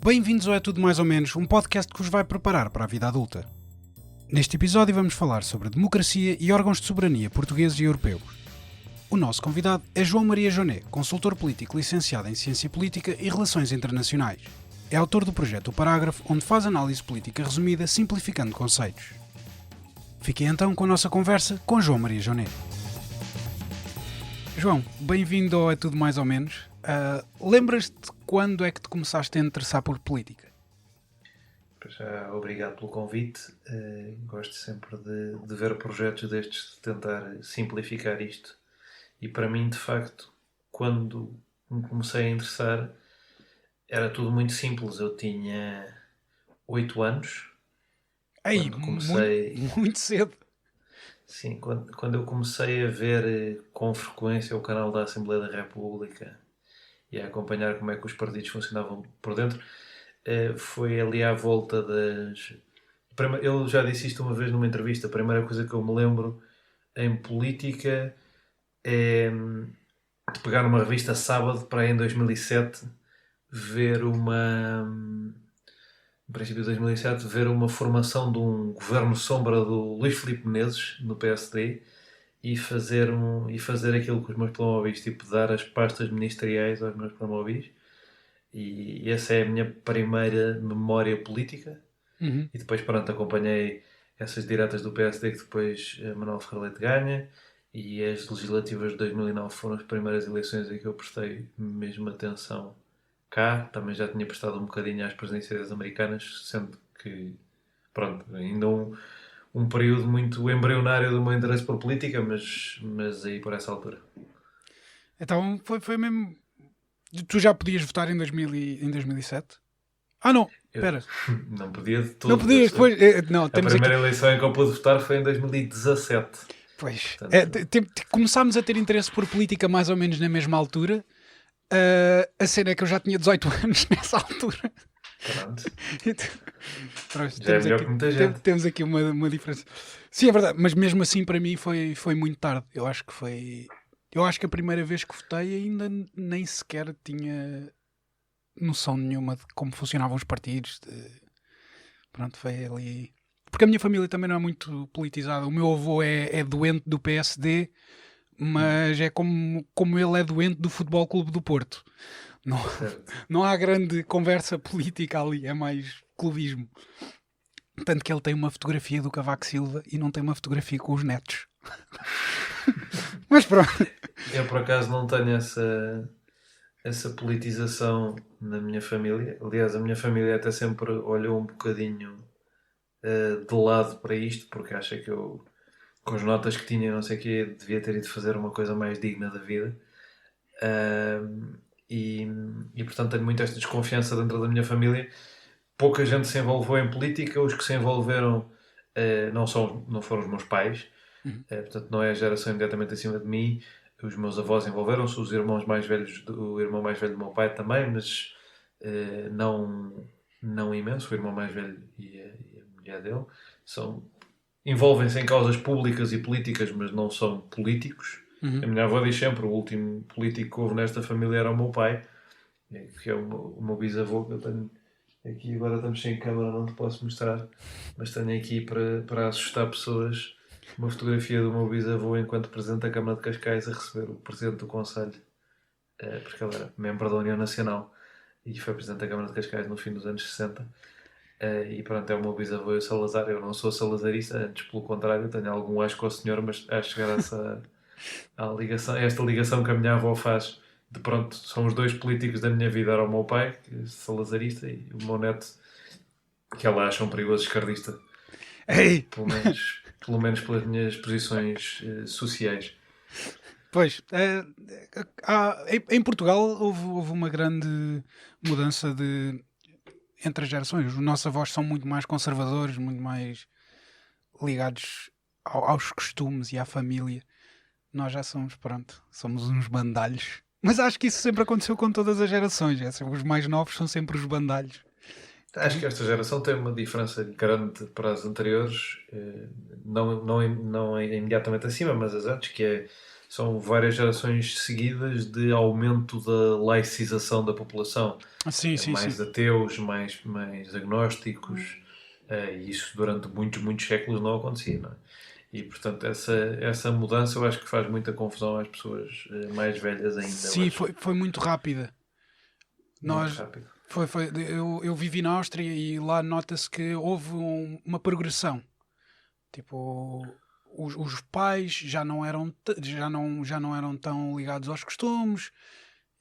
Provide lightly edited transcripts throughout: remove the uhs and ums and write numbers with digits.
Bem-vindos ao É Tudo Mais ou Menos, um podcast que vos vai preparar para a vida adulta. Neste episódio vamos falar sobre democracia e órgãos de soberania portugueses e europeus. O nosso convidado é João Maria Joné, consultor político licenciado em Ciência Política e Relações Internacionais. É autor do projeto O Parágrafo, onde faz análise política resumida, simplificando conceitos. Fiquem então com a nossa conversa com João Maria Joné. João, bem-vindo ao É Tudo Mais ou Menos. Lembras-te quando é que te começaste a interessar por política? Já, obrigado pelo convite. Gosto sempre de ver projetos destes, de tentar simplificar isto. E para mim, de facto, quando me comecei a interessar, era tudo muito simples. Eu tinha 8 anos. Ei, Quando comecei... muito cedo. Sim, quando eu comecei a ver com frequência o canal da Assembleia da República e a acompanhar como é que os partidos funcionavam por dentro, foi ali à volta das... Eu já disse isto uma vez numa entrevista. A primeira coisa que eu me lembro em política é de pegar numa revista sábado para aí em 2007 ver no princípio de 2007 ver uma formação de um governo sombra do Luís Filipe Menezes no PSD e fazer aquilo com os meus telemóveis, tipo dar as pastas ministeriais aos meus telemóveis. E essa é a minha primeira memória política. Uhum. E depois, pronto, acompanhei essas diretas do PSD que depois Manuel Ferreira Leite ganha, e as legislativas de 2009 foram as primeiras eleições em que eu prestei mesmo atenção cá. Também já tinha prestado um bocadinho às presidenciais americanas, sendo que, pronto, ainda um período muito embrionário do meu interesse por política, mas aí por essa altura. Então foi mesmo... Tu já podias votar em 2007? Ah, não, espera. Não podia de todo. Não podias, pois... Não, a primeira eleição em que eu pude votar foi em 2017. Pois, Portanto... começámos a ter interesse por política mais ou menos na mesma altura. A cena é que eu já tinha 18 anos nessa altura. Pronto. Pronto, já é melhor que muita gente. Temos aqui uma diferença. Sim, é verdade, mas mesmo assim para mim foi muito tarde. Eu acho que a primeira vez que votei ainda nem sequer tinha noção nenhuma de como funcionavam os partidos. Pronto, foi ali... Porque a minha família também não é muito politizada. O meu avô é doente do PSD, mas é como ele é doente do Futebol Clube do Porto. Não há grande conversa política ali, é mais clubismo. Tanto que ele tem uma fotografia do Cavaco Silva e não tem uma fotografia com os netos. Mas pronto. Eu, por acaso, não tenho essa politização na minha família. Aliás, a minha família até sempre olhou um bocadinho de lado para isto, porque acha que eu, com as notas que tinha, não sei o quê, devia ter ido fazer uma coisa mais digna da vida. E portanto tenho muito esta desconfiança dentro da minha família. Pouca gente se envolveu em política. Os que se envolveram não foram os meus pais. Portanto não é a geração imediatamente acima de mim. Os meus avós envolveram-se, os irmãos mais velhos, o irmão mais velho do meu pai também, mas não imenso. O irmão mais velho e a mulher dele envolvem-se em causas públicas e políticas, mas não são políticos. Uhum. A minha avó diz sempre: o último político que houve nesta família era o meu pai, que é o meu bisavô, que eu tenho aqui. Agora estamos sem câmera, não te posso mostrar, mas tenho aqui para assustar pessoas uma fotografia do meu bisavô enquanto Presidente da Câmara de Cascais a receber o Presidente do Conselho, porque ele era membro da União Nacional e foi Presidente da Câmara de Cascais no fim dos anos 60. E pronto, é o meu bisavô e o Salazar. Eu não sou salazarista, antes pelo contrário, tenho algum asco ao senhor, mas acho que esta ligação que a minha avó faz, de pronto, são os dois políticos da minha vida. Era o meu pai, que é salazarista, e o meu neto, que ela acha um perigoso esquerdista. Ei! Pelo menos pelas minhas posições sociais. Pois, em Portugal houve uma grande mudança entre as gerações. Os nossos avós são muito mais conservadores, muito mais ligados aos costumes e à família. Nós já somos uns bandalhos. Mas acho que isso sempre aconteceu com todas as gerações. Os mais novos são sempre os bandalhos. Acho que esta geração tem uma diferença grande para as anteriores, não é imediatamente acima, mas as antes, que é são várias gerações seguidas de aumento da laicização da população. Sim, sim, sim. Mais ateus, mais agnósticos, e isso durante muitos séculos não acontecia, não é? E, portanto, essa mudança eu acho que faz muita confusão às pessoas mais velhas ainda Sim, hoje. foi muito rápida. Muito Nós, rápido. eu vivi na Áustria e lá nota-se que houve uma progressão. Tipo, os pais já não eram, já não eram tão ligados aos costumes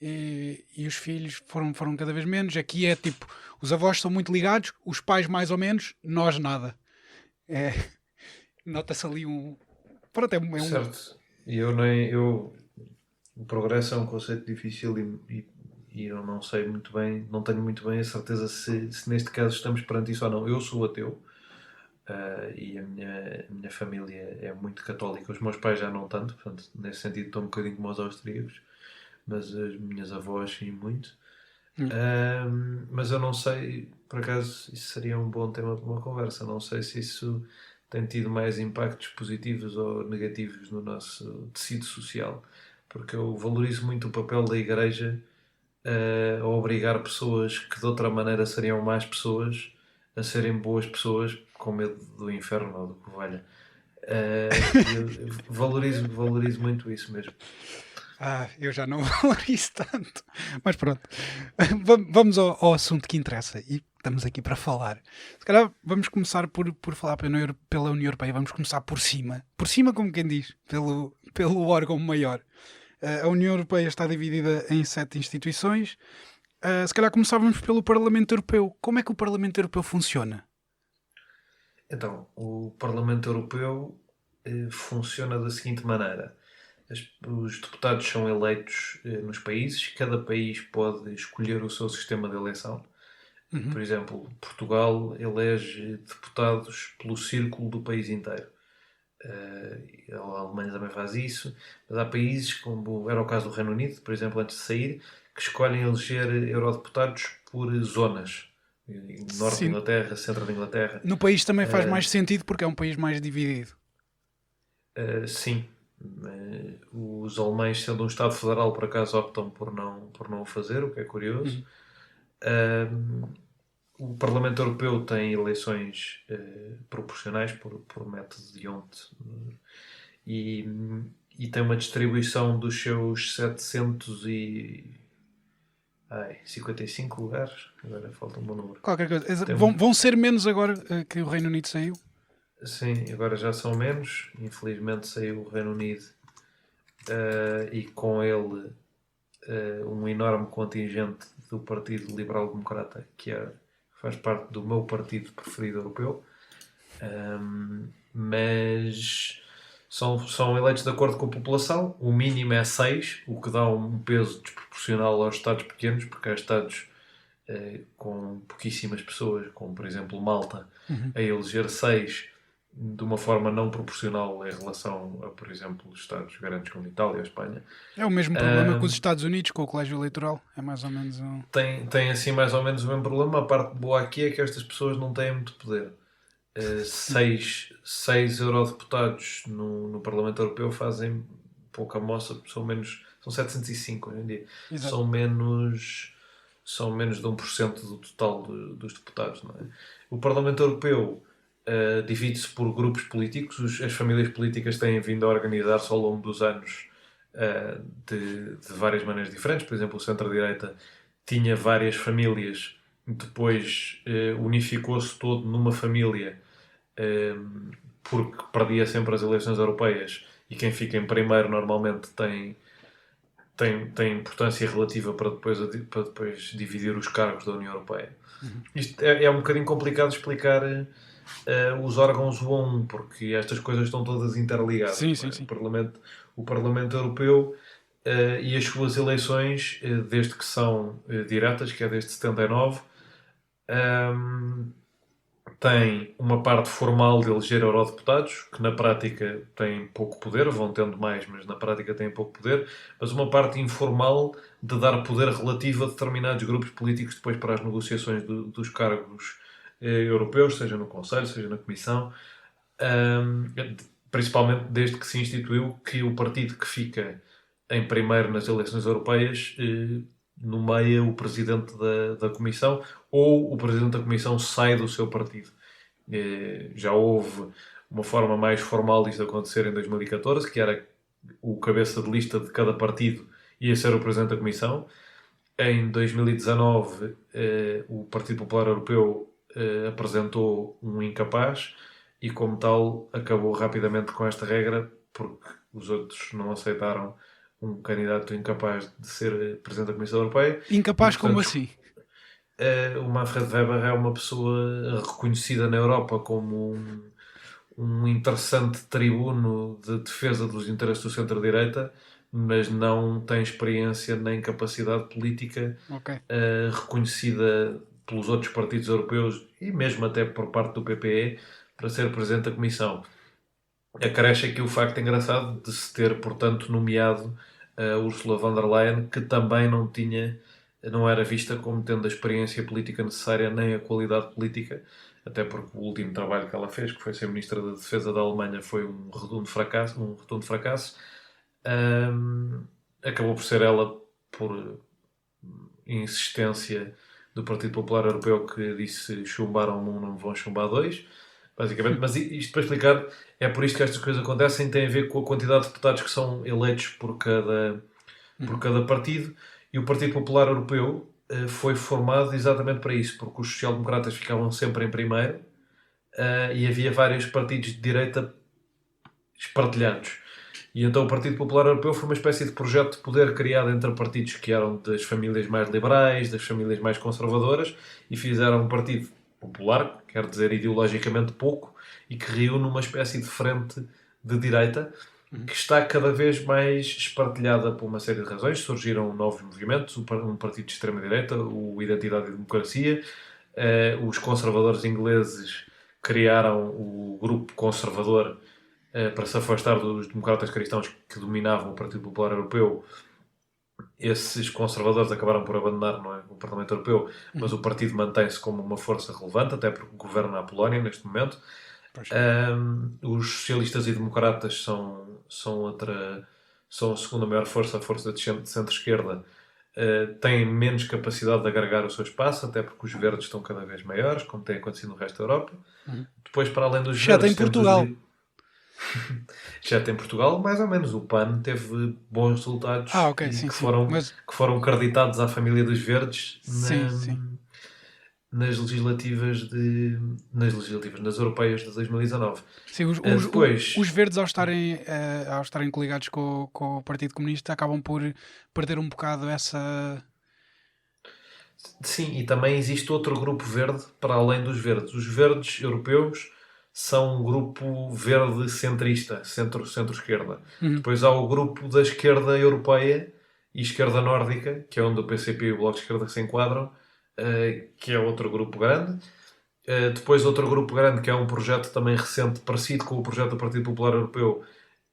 e os filhos foram cada vez menos. Aqui é tipo, os avós são muito ligados, os pais mais ou menos, nós nada. É, nota-se ali um. Pronto, é um. Certo. E eu o progresso é um conceito difícil e eu não sei muito bem, não tenho muito bem a certeza se neste caso estamos perante isso ou não. Eu sou ateu, e a minha família é muito católica. Os meus pais já não tanto, portanto, nesse sentido estou um bocadinho como os austríacos, mas as minhas avós sim muito. Hum. Mas eu não sei, por acaso, isso seria um bom tema para uma conversa. Não sei se isso tem tido mais impactos positivos ou negativos no nosso tecido social, porque eu valorizo muito o papel da Igreja a obrigar pessoas que de outra maneira seriam más pessoas a serem boas pessoas com medo do inferno ou do que valha. Eu valorizo muito isso mesmo. Eu já não valorizo tanto. Mas pronto, vamos ao assunto que interessa e estamos aqui para falar. Se calhar vamos começar por falar pela União Europeia. Vamos começar por cima. Por cima, como quem diz, pelo órgão maior. A União Europeia está dividida em 7 instituições. Se calhar começávamos pelo Parlamento Europeu. Como é que o Parlamento Europeu funciona? Então, o Parlamento Europeu funciona da seguinte maneira. Os deputados são eleitos nos países, cada país pode escolher o seu sistema de eleição. Uhum. Por exemplo, Portugal elege deputados pelo círculo do país inteiro. A Alemanha também faz isso, mas há países, como era o caso do Reino Unido, por exemplo, antes de sair, que escolhem eleger eurodeputados por zonas. Norte da Sim. Inglaterra, centro da Inglaterra. No país também faz mais sentido porque é um país mais dividido. Sim. Os alemães, sendo um Estado federal, por acaso optam por não o fazer, o que é curioso. O Parlamento Europeu tem eleições proporcionais por método de Hont e tem uma distribuição dos seus 755 lugares. Agora falta um bom número. Qualquer coisa. Vão ser menos agora que o Reino Unido saiu? Sim, agora já são menos. Infelizmente saiu o Reino Unido e com ele um enorme contingente do Partido Liberal Democrata, que faz parte do meu partido preferido europeu. Mas são eleitos de acordo com a população. O mínimo é 6, o que dá um peso desproporcional aos Estados pequenos, porque há Estados com pouquíssimas pessoas, como por exemplo Malta, a eleger 6 de uma forma não proporcional em relação a, por exemplo, os Estados grandes como a Itália ou a Espanha. É o mesmo problema que os Estados Unidos com o colégio eleitoral. É mais ou menos um... Tem assim mais ou menos o mesmo problema. A parte boa aqui é que estas pessoas não têm muito poder. 6 eurodeputados no Parlamento Europeu fazem pouca moça, são 705 hoje em dia. Exato. São menos de 1% do total dos deputados. Não é? O Parlamento Europeu divide-se por grupos políticos. As famílias políticas têm vindo a organizar-se ao longo dos anos de várias maneiras diferentes. Por exemplo, o centro-direita tinha várias famílias, depois unificou-se todo numa família porque perdia sempre as eleições europeias e quem fica em primeiro normalmente tem importância relativa para depois dividir os cargos da União Europeia. Isto é um bocadinho complicado de explicar os órgãos 1 a 1, porque estas coisas estão todas interligadas. Sim. O Parlamento Europeu e as suas eleições, desde que são diretas, que é desde 79, tem uma parte formal de eleger eurodeputados, que na prática têm pouco poder, vão tendo mais, mas na prática têm pouco poder, mas uma parte informal de dar poder relativo a determinados grupos políticos depois para as negociações dos cargos europeus, seja no Conselho, seja na Comissão. principalmente desde que se instituiu que o partido que fica em primeiro nas eleições europeias nomeia o presidente da Comissão, ou o presidente da Comissão sai do seu partido. Já houve uma forma mais formal disto acontecer em 2014, que era o cabeça de lista de cada partido ia ser o presidente da Comissão. Em 2019, o Partido Popular Europeu apresentou um incapaz e, como tal, acabou rapidamente com esta regra, porque os outros não aceitaram um candidato incapaz de ser presidente da Comissão Europeia. Incapaz E, portanto, como assim? O Manfred Weber é uma pessoa reconhecida na Europa como um interessante tribuno de defesa dos interesses do centro-direita, mas não tem experiência nem capacidade política reconhecida pelos outros partidos europeus e mesmo até por parte do PPE para ser presidente da Comissão. Acresce aqui o facto engraçado de se ter, portanto, nomeado Ursula von der Leyen, que também não era vista como tendo a experiência política necessária nem a qualidade política, até porque o último trabalho que ela fez, que foi ser Ministra da Defesa da Alemanha, foi um redondo fracasso. Acabou por ser ela, por insistência do Partido Popular Europeu, que disse: chumbaram um, não vão chumbar dois, basicamente. Mas isto para explicar, é por isto que estas coisas acontecem, tem a ver com a quantidade de deputados que são eleitos por cada partido. E o Partido Popular Europeu foi formado exatamente para isso, porque os social-democratas ficavam sempre em primeiro e havia vários partidos de direita espartilhados. E então o Partido Popular Europeu foi uma espécie de projeto de poder criado entre partidos que eram das famílias mais liberais, das famílias mais conservadoras, e fizeram um partido popular, quer dizer ideologicamente pouco, e que reúne uma espécie de frente de direita, que está cada vez mais espartilhada por uma série de razões. Surgiram novos movimentos, um partido de extrema-direita, o Identidade e Democracia. Os conservadores ingleses criaram o grupo conservador para se afastar dos democratas cristãos que dominavam o Partido Popular Europeu. Esses conservadores acabaram por abandonar, não é, o Parlamento Europeu, mas o partido mantém-se como uma força relevante, até porque governa a Polónia neste momento. Os socialistas e democratas são a segunda maior força, a força de centro-esquerda. Têm menos capacidade de agregar o seu espaço, até porque os verdes estão cada vez maiores, como tem acontecido no resto da Europa. Depois, para além dos já verdes, tem Portugal. Já tem Portugal, mais ou menos. O PAN teve bons resultados que foram creditados à família dos verdes nas nas europeias de 2019. Sim, os verdes, ao estarem coligados com o Partido Comunista, acabam por perder um bocado essa... Sim, e também existe outro grupo verde para além dos verdes. Os verdes europeus são um grupo verde centrista, centro-esquerda. Depois há o grupo da esquerda europeia e esquerda nórdica, que é onde o PCP e o Bloco de Esquerda se enquadram, que é outro grupo grande. Depois outro grupo grande, que é um projeto também recente, parecido com o projeto do Partido Popular Europeu,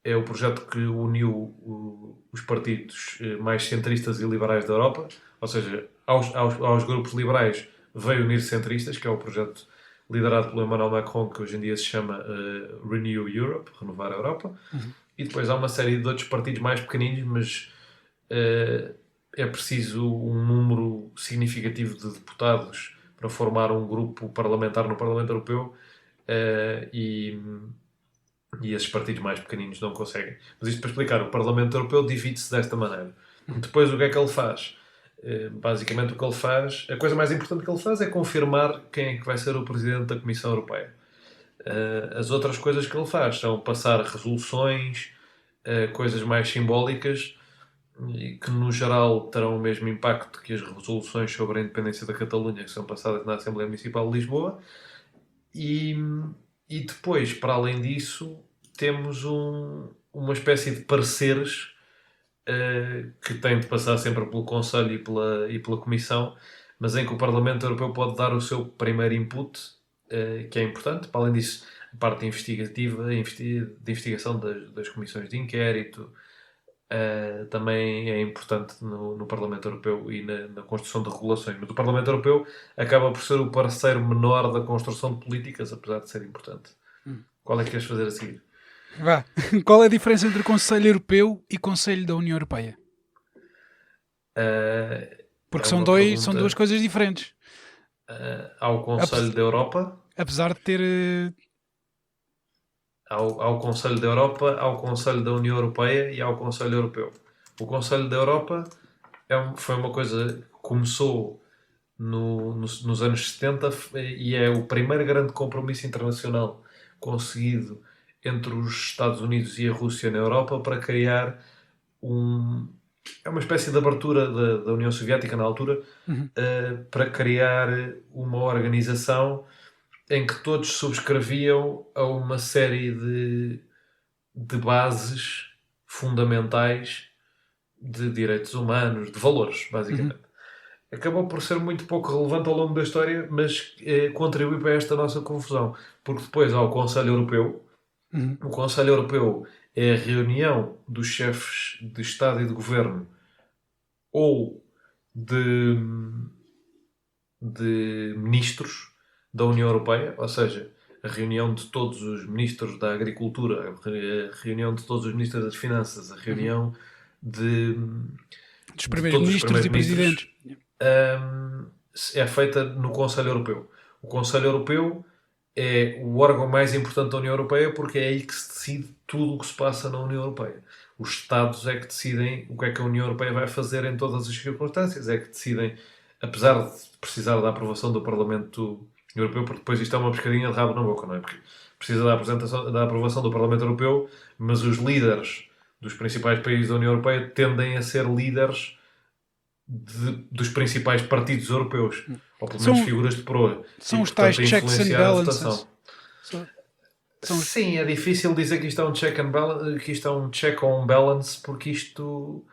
é o projeto que uniu os partidos mais centristas e liberais da Europa, ou seja, aos grupos liberais veio unir centristas, que é o projeto liderado pelo Emmanuel Macron, que hoje em dia se chama Renew Europe, Renovar a Europa. E depois há uma série de outros partidos mais pequeninos, mas é preciso um número significativo de deputados para formar um grupo parlamentar no Parlamento Europeu, e esses partidos mais pequeninos não conseguem. Mas isto para explicar, o Parlamento Europeu divide-se desta maneira. Depois o que é que ele faz? Basicamente o que ele faz, a coisa mais importante que ele faz é confirmar quem é que vai ser o Presidente da Comissão Europeia. As outras coisas que ele faz são passar resoluções, coisas mais simbólicas, e que no geral terão o mesmo impacto que as resoluções sobre a independência da Catalunha que são passadas na Assembleia Municipal de Lisboa. E depois, para além disso, temos uma espécie de pareceres que têm de passar sempre pelo Conselho e pela Comissão, mas em que o Parlamento Europeu pode dar o seu primeiro input, que é importante. Para além disso, a parte investigativa, de investigação das comissões de inquérito, também é importante no Parlamento Europeu e na construção de regulações. Mas o Parlamento Europeu acaba por ser o parceiro menor da construção de políticas, apesar de ser importante. Qual é que queres fazer a seguir? Vá. Qual é a diferença entre Conselho Europeu e Conselho da União Europeia? Porque É são uma são duas pergunta. coisas diferentes. Ao Conselho Apes- da Europa, Apesar de ter. ao Conselho da Europa, ao Conselho da União Europeia e ao Conselho Europeu. O Conselho da Europa foi uma coisa que começou nos anos 70 e é o primeiro grande compromisso internacional conseguido entre os Estados Unidos e a Rússia na Europa para criar um, é uma espécie de abertura da União Soviética na altura, Uhum, para criar uma organização em que todos subscreviam a uma série de bases fundamentais de direitos humanos, de valores, uhum, basicamente. Acabou por ser muito pouco relevante ao longo da história, mas contribui para esta nossa confusão. Porque depois há o Conselho Europeu. uhum. O Conselho Europeu é a reunião dos chefes de Estado e de Governo ou de, de ministros da União Europeia, ou seja, a reunião de todos os ministros da Agricultura, a reunião de todos os ministros das Finanças, a Uhum. reunião de, Dos de primeiros todos os ministros e presidentes. primeiros-ministros, hum, é feita no Conselho Europeu. O Conselho Europeu é o órgão mais importante da União Europeia porque é aí que se decide tudo o que se passa na União Europeia. Os Estados é que decidem o que é que a União Europeia vai fazer em todas as circunstâncias, é que decidem, apesar de precisar da aprovação do Parlamento Europeu, porque depois isto é uma pescadinha de rabo na boca, não é? Porque precisa da aprovação do Parlamento Europeu, mas os líderes dos principais países da União Europeia tendem a ser líderes dos principais partidos europeus, ou pelo menos São, figuras de proa, e são os tais portanto a checks and influenciar a balances. votação. São, são os... Sim, é difícil dizer que isto é um check and balance, que isto é um check on balance, porque isto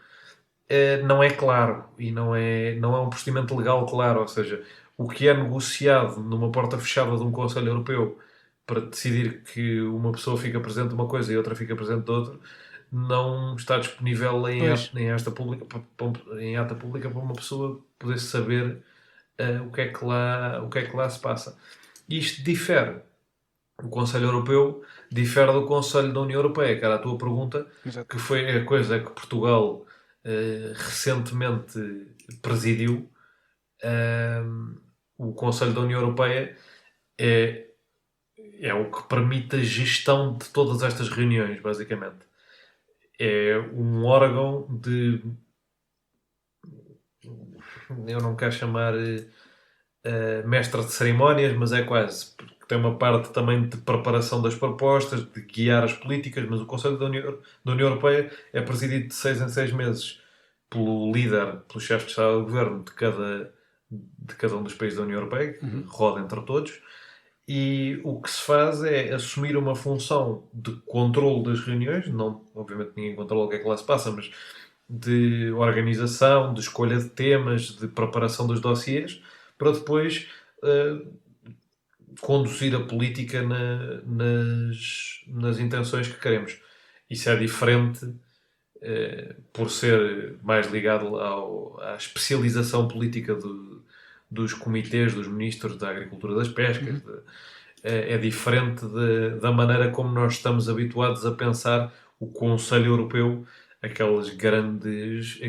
não é claro e não é um procedimento legal claro, ou seja, o que é negociado numa porta fechada de um Conselho Europeu para decidir que uma pessoa fica presente de uma coisa e outra fica presente de outra, não está disponível Pois. em ata pública, em ata pública para uma pessoa poder saber o que é que lá se passa. Isto difere. O Conselho Europeu difere do Conselho da União Europeia, que era a tua pergunta, Exato. que foi a coisa que Portugal recentemente presidiu. O Conselho da União Europeia é, é o que permite a gestão de todas estas reuniões, basicamente. É um órgão de. Eu não quero chamar mestre de cerimónias, mas é quase. Porque tem uma parte também de preparação das propostas, de guiar as políticas, mas o Conselho da União Europeia é presidido de 6 em 6 meses pelo líder, pelo chefe de Estado e Governo de cada um dos países da União Europeia, que Uhum. roda entre todos, e o que se faz é assumir uma função de controle das reuniões, não, obviamente ninguém controla o que é que lá se passa, mas de organização, de escolha de temas, de preparação dos dossiês, para depois conduzir a política nas intenções que queremos. Isso é diferente por ser mais ligado à especialização política dos comitês, dos ministros da Agricultura e das Pescas. Uhum. É diferente da maneira como nós estamos habituados a pensar o Conselho Europeu, aqueles grandes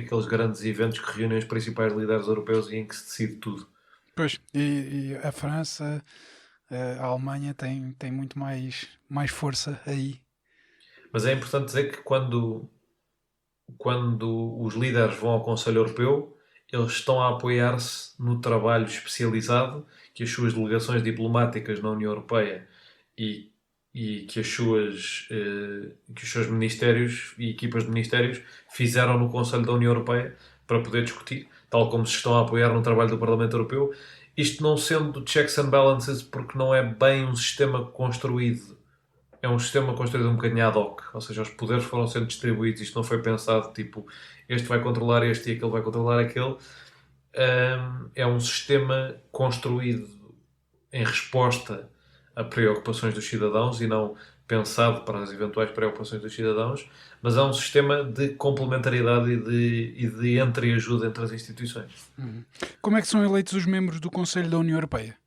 eventos que reúnem os principais líderes europeus e em que se decide tudo. Pois. E a França, a Alemanha tem muito mais força aí. Mas é importante dizer que quando os líderes vão ao Conselho Europeu, eles estão a apoiar-se no trabalho especializado que as suas delegações diplomáticas na União Europeia e, e que que os seus ministérios e equipas de ministérios fizeram no Conselho da União Europeia para poder discutir, tal como se estão a apoiar no trabalho do Parlamento Europeu. Isto não sendo checks and balances, porque não é bem um sistema construído, é um sistema construído um bocadinho ad hoc, ou seja, os poderes foram sendo distribuídos, isto não foi pensado tipo, este vai controlar este e aquele vai controlar aquele. É um sistema construído em resposta a preocupações dos cidadãos e não pensado para as eventuais preocupações dos cidadãos, mas é um sistema de complementariedade e de entreajuda entre as instituições. Uhum. Como é que são eleitos os membros do Conselho da União Europeia?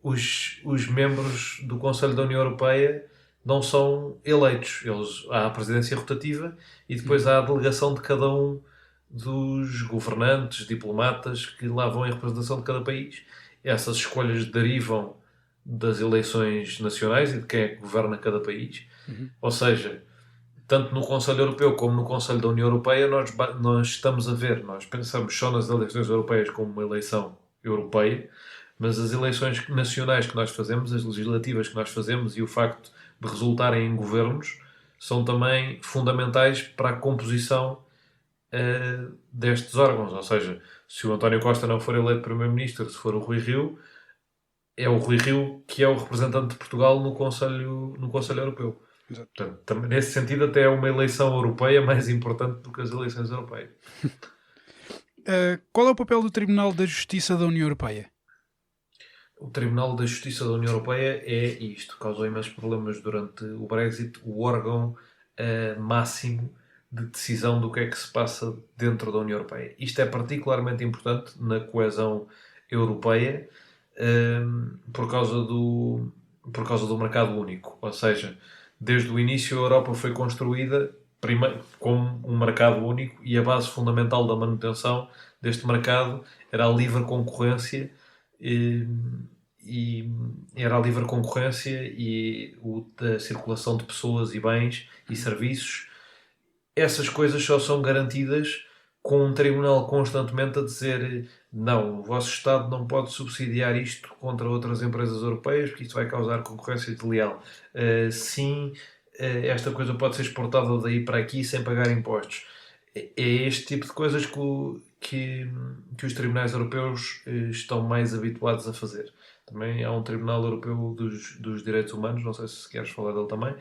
Os membros do Conselho da União Europeia não são eleitos. Há a presidência rotativa e depois há a delegação de cada um dos governantes, diplomatas que lá vão em representação de cada país. Essas escolhas derivam das eleições nacionais e de quem é que governa cada país. Ou seja, tanto no Conselho Europeu como no Conselho da União Europeia, nós estamos a ver, nós pensamos só nas eleições europeias como uma eleição europeia, mas as eleições nacionais que nós fazemos, as legislativas que nós fazemos e o facto de resultarem em governos são também fundamentais para a composição destes órgãos. Ou seja, se o António Costa não for eleito Primeiro-Ministro, se for o Rui Rio, é o Rui Rio que é o representante de Portugal no Conselho Europeu. Exato. Portanto, nesse sentido, até é uma eleição europeia mais importante do que as eleições europeias. Qual é o papel do Tribunal da Justiça da União Europeia? O Tribunal da Justiça da União Europeia é isto. Causou imensos problemas durante o Brexit. O órgão máximo de decisão do que é que se passa dentro da União Europeia. Isto é particularmente importante na coesão europeia por causa do mercado único. Ou seja, desde o início a Europa foi construída primeiro como um mercado único e a base fundamental da manutenção deste mercado era a livre concorrência e era a livre concorrência e a circulação de pessoas e bens e serviços. Essas coisas só são garantidas com um tribunal constantemente a dizer não, o vosso Estado não pode subsidiar isto contra outras empresas europeias porque isto vai causar concorrência desleal. Sim, esta coisa pode ser exportada daí para aqui sem pagar impostos. É este tipo de coisas que os tribunais europeus estão mais habituados a fazer. Também há um Tribunal Europeu dos Direitos Humanos, não sei se queres falar dele também,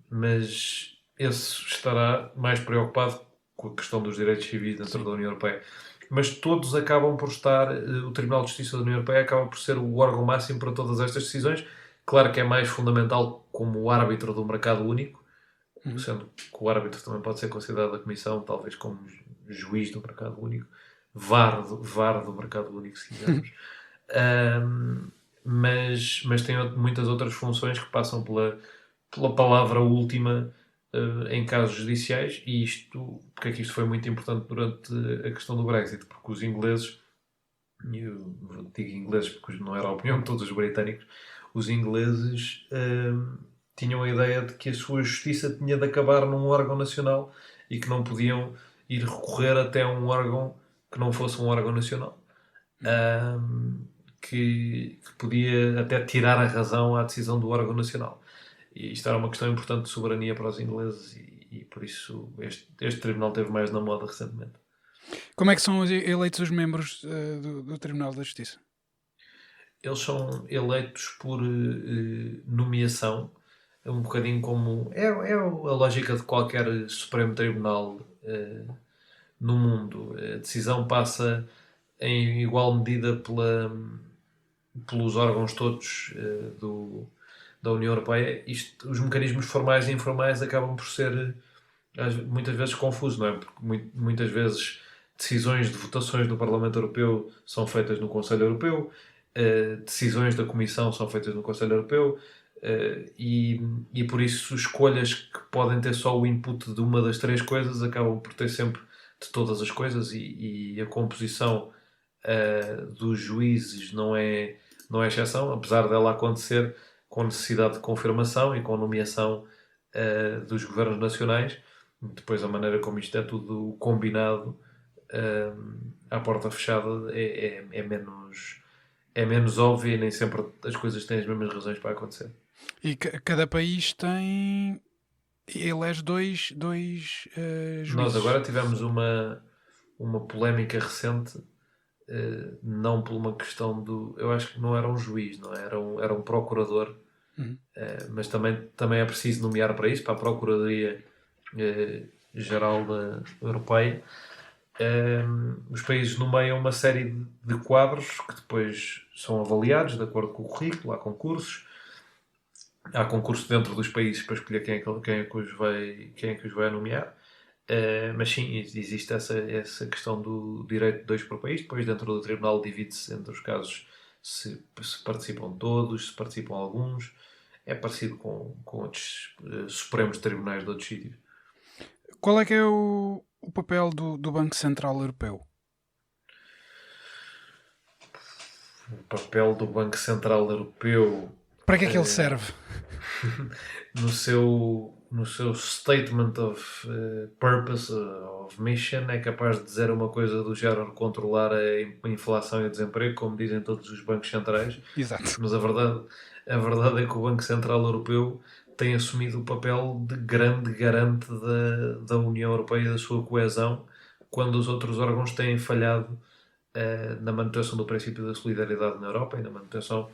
mas esse estará mais preocupado com a questão dos direitos civis dentro da União Europeia. Mas todos acabam por estar, o Tribunal de Justiça da União Europeia acaba por ser o órgão máximo para todas estas decisões. Claro que é mais fundamental como o árbitro do mercado único, sendo que o árbitro também pode ser considerado a Comissão, talvez como juiz do mercado único, VAR do mercado único, se quisermos. Mas tem muitas outras funções que passam pela palavra última em casos judiciais, e porque é que isto foi muito importante durante a questão do Brexit, porque os ingleses, eu digo ingleses porque não era a opinião de todos os britânicos, os ingleses tinham a ideia de que a sua justiça tinha de acabar num órgão nacional e que não podiam ir recorrer até um órgão que não fosse um órgão nacional. Que podia até tirar a razão à decisão do órgão nacional. E isto era uma questão importante de soberania para os ingleses e por isso este tribunal teve mais na moda recentemente. Como é que são eleitos os membros do Tribunal da Justiça? Eles são eleitos por nomeação, um bocadinho como... É a lógica de qualquer Supremo Tribunal no mundo. A decisão passa em igual medida pelos órgãos todos da União Europeia. Os mecanismos formais e informais acabam por ser muitas vezes confusos, não é? Porque muitas vezes decisões de votações no Parlamento Europeu são feitas no Conselho Europeu, decisões da Comissão são feitas no Conselho Europeu, e por isso escolhas que podem ter só o input de uma das três coisas acabam por ter sempre de todas as coisas, e a composição dos juízes não é exceção, apesar dela acontecer com necessidade de confirmação e com nomeação dos governos nacionais. Depois a maneira como isto é tudo combinado à porta fechada é menos óbvio, e nem sempre as coisas têm as mesmas razões para acontecer. E cada país elege dois juízes. Nós agora tivemos uma polémica recente, não por uma questão eu acho que não era um juiz, não era um procurador, mas também é preciso nomear para isso, para a Procuradoria Geral Europeia. Os países nomeiam uma série de quadros que depois são avaliados de acordo com o currículo. Há concurso dentro dos países para escolher quem é que os vai nomear. Mas sim, existe essa questão do direito de dois por país. Depois dentro do tribunal divide-se entre os casos se participam todos, se participam alguns. é parecido com outros Supremos Tribunais de outros sítios. Qual é que é o papel do Banco Central Europeu? O papel do Banco Central Europeu Para que é que ele serve? no seu Statement of Purpose of Mission é capaz de dizer uma coisa do género controlar a inflação e o desemprego, como dizem todos os bancos centrais. Exato. Mas a verdade é que o Banco Central Europeu tem assumido o papel de grande garante da União Europeia e da sua coesão, quando os outros órgãos têm falhado na manutenção do princípio da solidariedade na Europa e na manutenção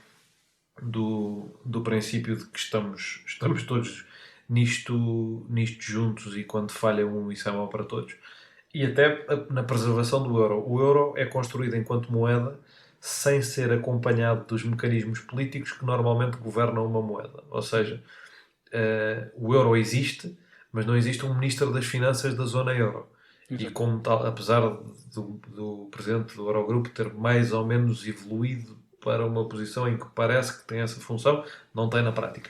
do princípio de que estamos todos nisto juntos, e quando falha um, isso é mau para todos. E até na preservação do euro. O euro é construído enquanto moeda sem ser acompanhado dos mecanismos políticos que normalmente governam uma moeda. Ou seja, o euro existe, mas não existe um ministro das finanças da zona euro. Exato. E como tal, apesar do presidente do Eurogrupo ter mais ou menos evoluído para uma posição em que parece que tem essa função, não tem na prática.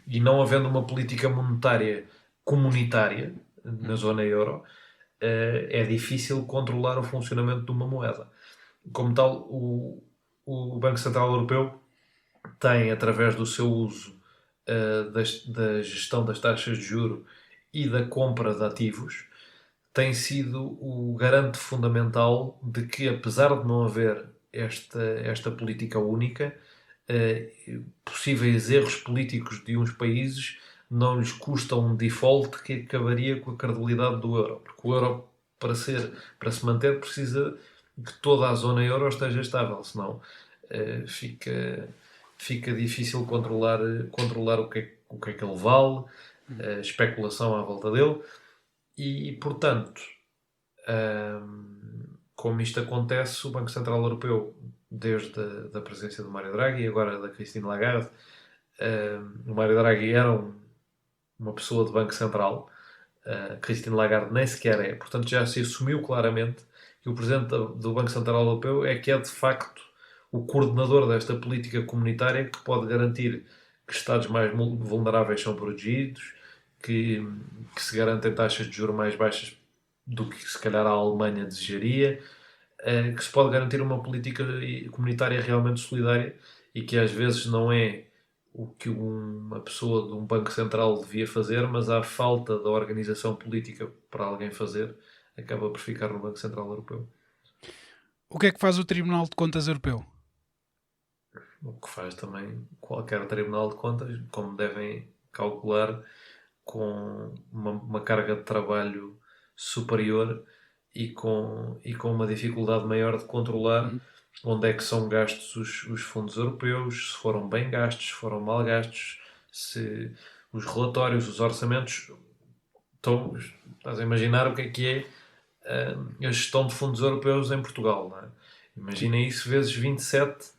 E não havendo uma política monetária comunitária na zona euro, é difícil controlar o funcionamento de uma moeda. Como tal, o Banco Central Europeu tem, através do seu uso da gestão das taxas de juros e da compra de ativos, tem sido o garante fundamental de que, apesar de não haver esta política única, possíveis erros políticos de uns países não lhes custam um default que acabaria com a credibilidade do euro. Porque o euro, para se manter, precisa que toda a zona euro esteja estável, senão fica difícil controlar o que é que ele vale, a especulação à volta dele. E, portanto, como isto acontece, o Banco Central Europeu, desde a presença do Mário Draghi e agora da Christine Lagarde, o Mário Draghi era uma pessoa de Banco Central, Christine Lagarde nem sequer é, portanto já se assumiu claramente que o Presidente do Banco Central Europeu é que é de facto o coordenador desta política comunitária que pode garantir que Estados mais vulneráveis são protegidos, que se garantem taxas de juros mais baixas do que se calhar a Alemanha desejaria, que se pode garantir uma política comunitária realmente solidária e que às vezes não é o que uma pessoa de um banco central devia fazer, mas a falta da organização política para alguém fazer acaba por ficar no Banco Central Europeu. O que é que faz o Tribunal de Contas Europeu? O que faz também qualquer Tribunal de Contas, como devem calcular, com uma carga de trabalho superior e com uma dificuldade maior de controlar onde é que são gastos os fundos europeus, se foram bem gastos, se foram mal gastos, se os relatórios, os orçamentos. Estás a imaginar o que é a gestão de fundos europeus em Portugal, não é? Imagina isso vezes 27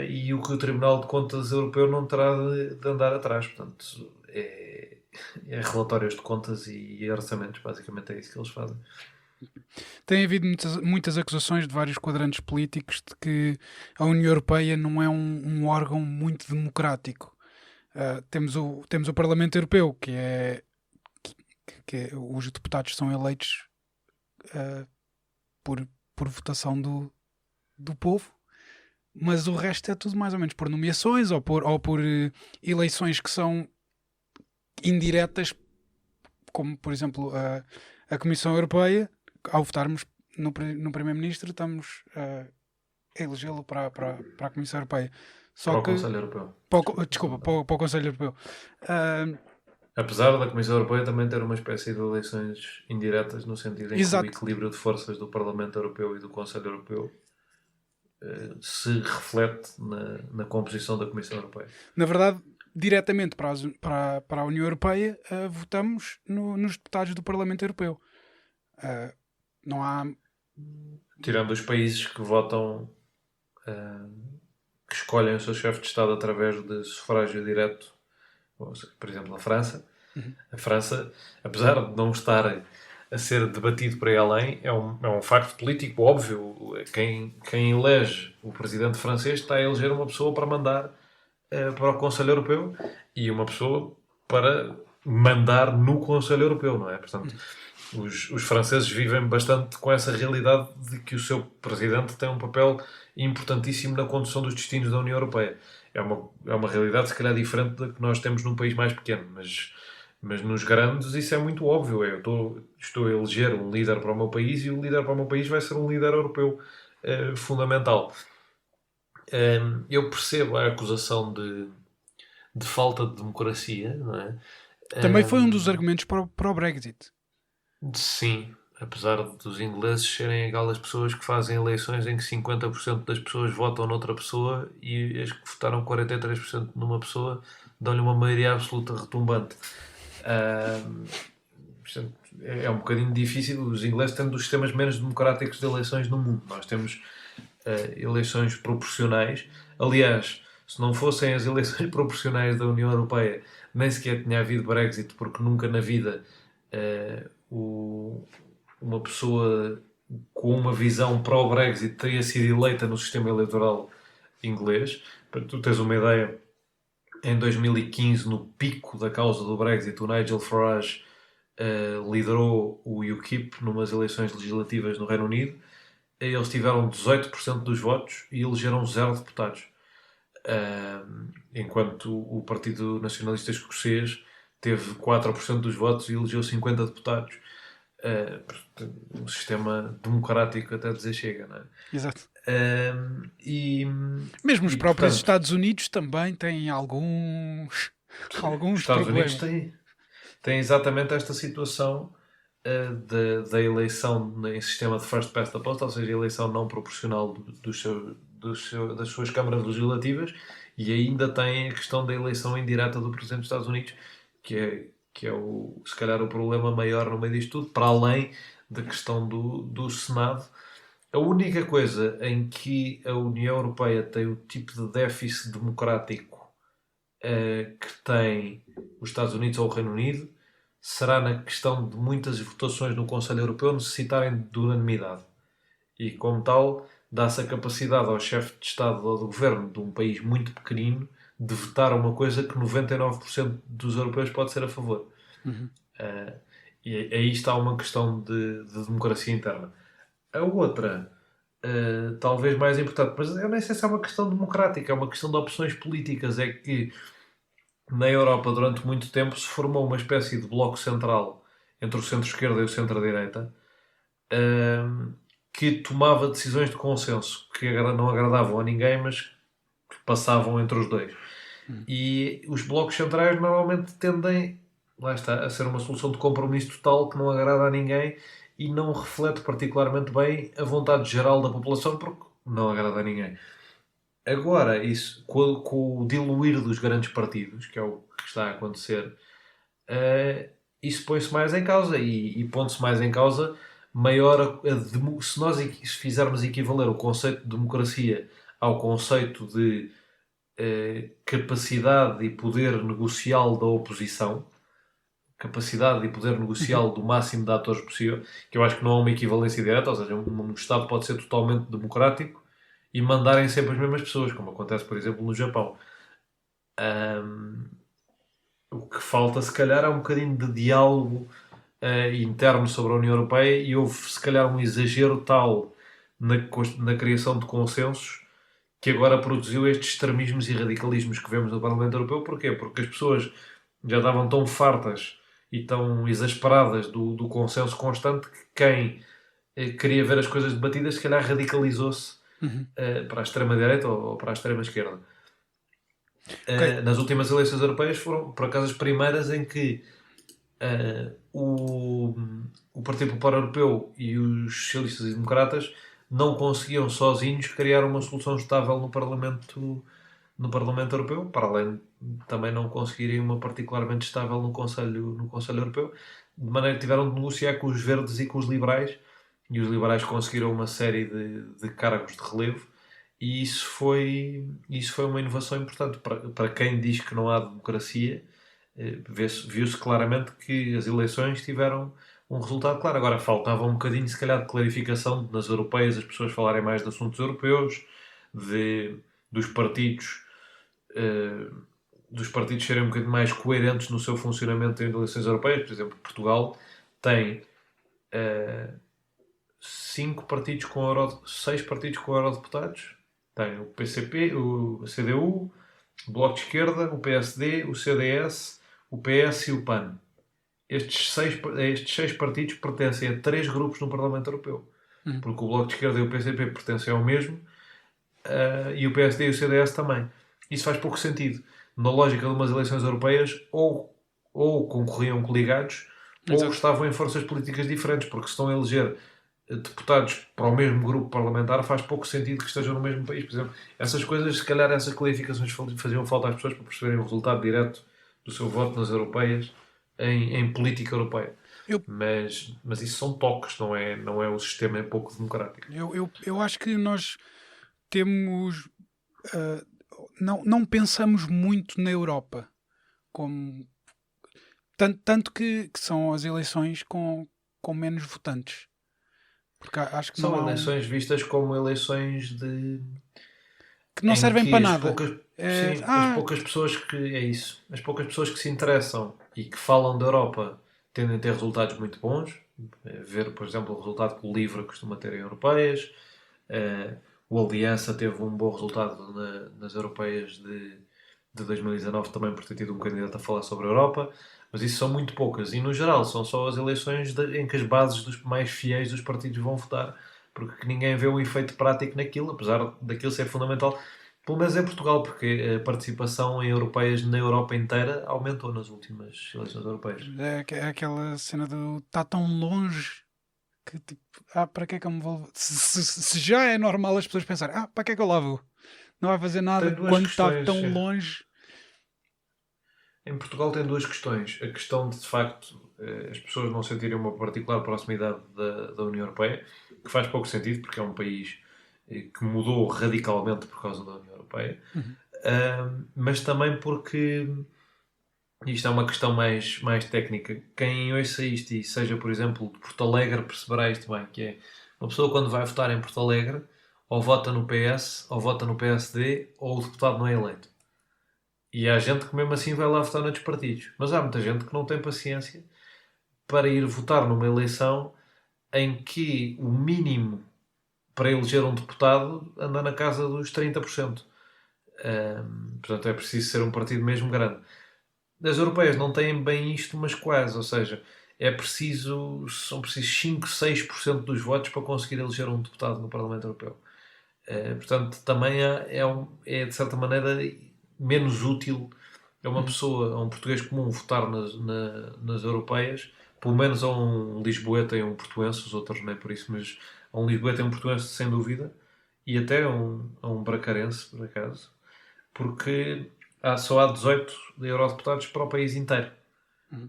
e o que o Tribunal de Contas Europeu não terá de andar atrás. Portanto, é relatórios de contas e orçamentos, basicamente é isso que eles fazem. Tem havido muitas acusações de vários quadrantes políticos de que a União Europeia não é um órgão muito democrático. Temos o Parlamento Europeu, que os deputados são eleitos por votação do povo, mas o resto é tudo mais ou menos por nomeações ou por eleições que são indiretas, como por exemplo a Comissão Europeia. Ao votarmos no Primeiro-Ministro, estamos a elegê-lo para a Comissão Europeia. Para o Conselho Europeu. Para o Conselho Europeu. Apesar da Comissão Europeia também ter uma espécie de eleições indiretas, no sentido em que o equilíbrio de forças do Parlamento Europeu e do Conselho Europeu se reflete na composição da Comissão Europeia. Na verdade, diretamente para a União Europeia, votamos nos deputados do Parlamento Europeu. Não há... Tirando os países que votam, que escolhem o seu chefe de Estado através de sufrágio direto, por exemplo, a França. A França, apesar de não estar a ser debatido por aí além, é um facto político óbvio. Quem elege o presidente francês está a eleger uma pessoa para mandar para o Conselho Europeu e uma pessoa para mandar no Conselho Europeu, não é? Portanto, os franceses vivem bastante com essa realidade de que o seu presidente tem um papel importantíssimo na condução dos destinos da União Europeia. É uma realidade, se calhar, diferente da que nós temos num país mais pequeno, mas nos grandes isso é muito óbvio. Eu estou a eleger um líder para o meu país e o líder para o meu país vai ser um líder europeu fundamental. Eu percebo a acusação de falta de democracia, não é? Também foi um dos argumentos para o Brexit. Sim, apesar dos ingleses serem aquelas pessoas que fazem eleições em que 50% das pessoas votam noutra pessoa e as que votaram 43% numa pessoa dão-lhe uma maioria absoluta retumbante. Portanto, é um bocadinho difícil. Os ingleses têm dos sistemas menos democráticos de eleições no mundo. Nós temos eleições proporcionais. Aliás, se não fossem as eleições proporcionais da União Europeia, nem sequer tinha havido Brexit, porque nunca na vida uma pessoa com uma visão pró-Brexit teria sido eleita no sistema eleitoral inglês. Para tu teres uma ideia, em 2015, no pico da causa do Brexit, o Nigel Farage liderou o UKIP numas eleições legislativas no Reino Unido. Eles tiveram 18% dos votos e elegeram 0 deputados. Enquanto o Partido Nacionalista Escocês teve 4% dos votos e elegeu 50 deputados. Um sistema democrático até dizer chega, não é? Exato. Mesmo os próprios Estados Unidos também têm alguns Estados problemas. Unidos têm exatamente esta situação da eleição em sistema de first past the post, ou seja, a eleição não proporcional das suas câmaras legislativas, e ainda tem a questão da eleição indireta do Presidente dos Estados Unidos, que é se calhar o problema maior no meio disto tudo, para além da questão do Senado. A única coisa em que a União Europeia tem o tipo de déficit democrático que tem os Estados Unidos ou o Reino Unido será na questão de muitas votações no Conselho Europeu necessitarem de unanimidade. E, como tal, dá-se a capacidade ao chefe de Estado ou de Governo de um país muito pequenino de votar uma coisa que 99% dos europeus pode ser a favor. E aí está uma questão de democracia interna. A outra, talvez mais importante, mas eu nem sei se é uma questão democrática, é uma questão de opções políticas, é que na Europa durante muito tempo se formou uma espécie de bloco central entre o centro-esquerda e o centro-direita que tomava decisões de consenso que não agradavam a ninguém, mas que passavam entre os dois. E os blocos centrais normalmente tendem, lá está, a ser uma solução de compromisso total que não agrada a ninguém e não reflete particularmente bem a vontade geral da população, porque não agrada a ninguém. Agora, isso, com o diluir dos grandes partidos, que é o que está a acontecer, isso põe-se mais em causa e pondo-se mais em causa maior se nós fizermos equivaler o conceito de democracia ao conceito de capacidade e poder negocial da oposição, capacidade e poder negocial do máximo de atores possível, que eu acho que não há uma equivalência direta, ou seja, um Estado pode ser totalmente democrático e mandarem sempre as mesmas pessoas, como acontece, por exemplo, no Japão. O que falta, se calhar, é um bocadinho de diálogo interno sobre a União Europeia, e houve, se calhar, um exagero tal na criação de consensos que agora produziu estes extremismos e radicalismos que vemos no Parlamento Europeu. Porquê? Porque as pessoas já estavam tão fartas e tão exasperadas do consenso constante que quem queria ver as coisas debatidas, se calhar radicalizou-se para a extrema-direita ou para a extrema-esquerda. Nas últimas eleições europeias foram, por acaso, as primeiras em que o Partido Popular Europeu e os socialistas e democratas não conseguiam sozinhos criar uma solução estável no Parlamento Europeu, para além de também não conseguirem uma particularmente estável no Conselho Europeu, de maneira que tiveram de negociar com os verdes e com os liberais, e os liberais conseguiram uma série de cargos de relevo, e isso foi uma inovação importante. Para quem diz que não há democracia, viu-se claramente que as eleições tiveram um resultado claro. Agora faltava um bocadinho, se calhar, de clarificação nas europeias, as pessoas falarem mais de assuntos europeus, dos partidos dos partidos serem um bocadinho mais coerentes no seu funcionamento em eleições europeias. Por exemplo, Portugal tem 6 partidos com eurodeputados. Tem o PCP, o CDU, o Bloco de Esquerda, o PSD, o CDS, o PS e o PAN. Estes seis partidos pertencem a 3 grupos no Parlamento Europeu. Porque o Bloco de Esquerda e o PCP pertencem ao mesmo, e o PSD e o CDS também. Isso faz pouco sentido. Na lógica de umas eleições europeias, ou concorriam coligados, Exato. ou estavam em forças políticas diferentes, porque se estão a eleger deputados para o mesmo grupo parlamentar, faz pouco sentido que estejam no mesmo país. Por exemplo, essas coisas, se calhar essas clarificações faziam falta às pessoas para perceberem o resultado direto do seu voto nas europeias em política europeia. Mas isso são toques, não é o sistema, é pouco democrático. Eu acho que nós temos... não pensamos muito na Europa. Tanto que são as eleições com menos votantes. Porque acho que São não há eleições vistas como eleições que não servem para nada. As poucas pessoas que... É isso. As poucas pessoas que se interessam e que falam da Europa tendem a ter resultados muito bons. Ver, por exemplo, o resultado que o LIVRE costuma ter em europeias. O Aliança teve um bom resultado nas europeias de 2019 também por ter tido um candidato a falar sobre a Europa. Mas isso são muito poucas. E, no geral, são só as eleições em que as bases dos mais fiéis dos partidos vão votar. Porque ninguém vê o efeito prático naquilo, apesar daquilo ser fundamental. Pelo menos em Portugal, porque a participação em europeias na Europa inteira aumentou nas últimas eleições europeias. É aquela cena do está tão longe que tipo, para que é que eu me vou... Se já é normal as pessoas pensarem, para que é que eu lá vou? Não vai fazer nada quando está tão longe. Em Portugal tem 2 questões. A questão de facto, as pessoas não sentirem uma particular proximidade da União Europeia, que faz pouco sentido, porque é um país que mudou radicalmente por causa da União Europeia. Mas também porque isto é uma questão mais técnica. Quem ouça isto e seja, por exemplo, de Porto Alegre, perceberá isto bem, que é uma pessoa quando vai votar em Porto Alegre ou vota no PS, ou vota no PSD, ou o deputado não é eleito. E há gente que mesmo assim vai lá votar noutros partidos. Mas há muita gente que não tem paciência para ir votar numa eleição em que o mínimo para eleger um deputado anda na casa dos 30%. Portanto, é preciso ser um partido mesmo grande. As europeias não têm bem isto, mas quase. Ou seja, são precisos 5, 6% dos votos para conseguir eleger um deputado no Parlamento Europeu. Portanto, também é de certa maneira menos útil a uma pessoa, a um português comum, votar nas europeias, pelo menos a um lisboeta e a um portuense, os outros nem por isso, mas a um lisboeta e a um portuense sem dúvida, e até a um bracarense, por acaso, porque só há 18 eurodeputados para o país inteiro.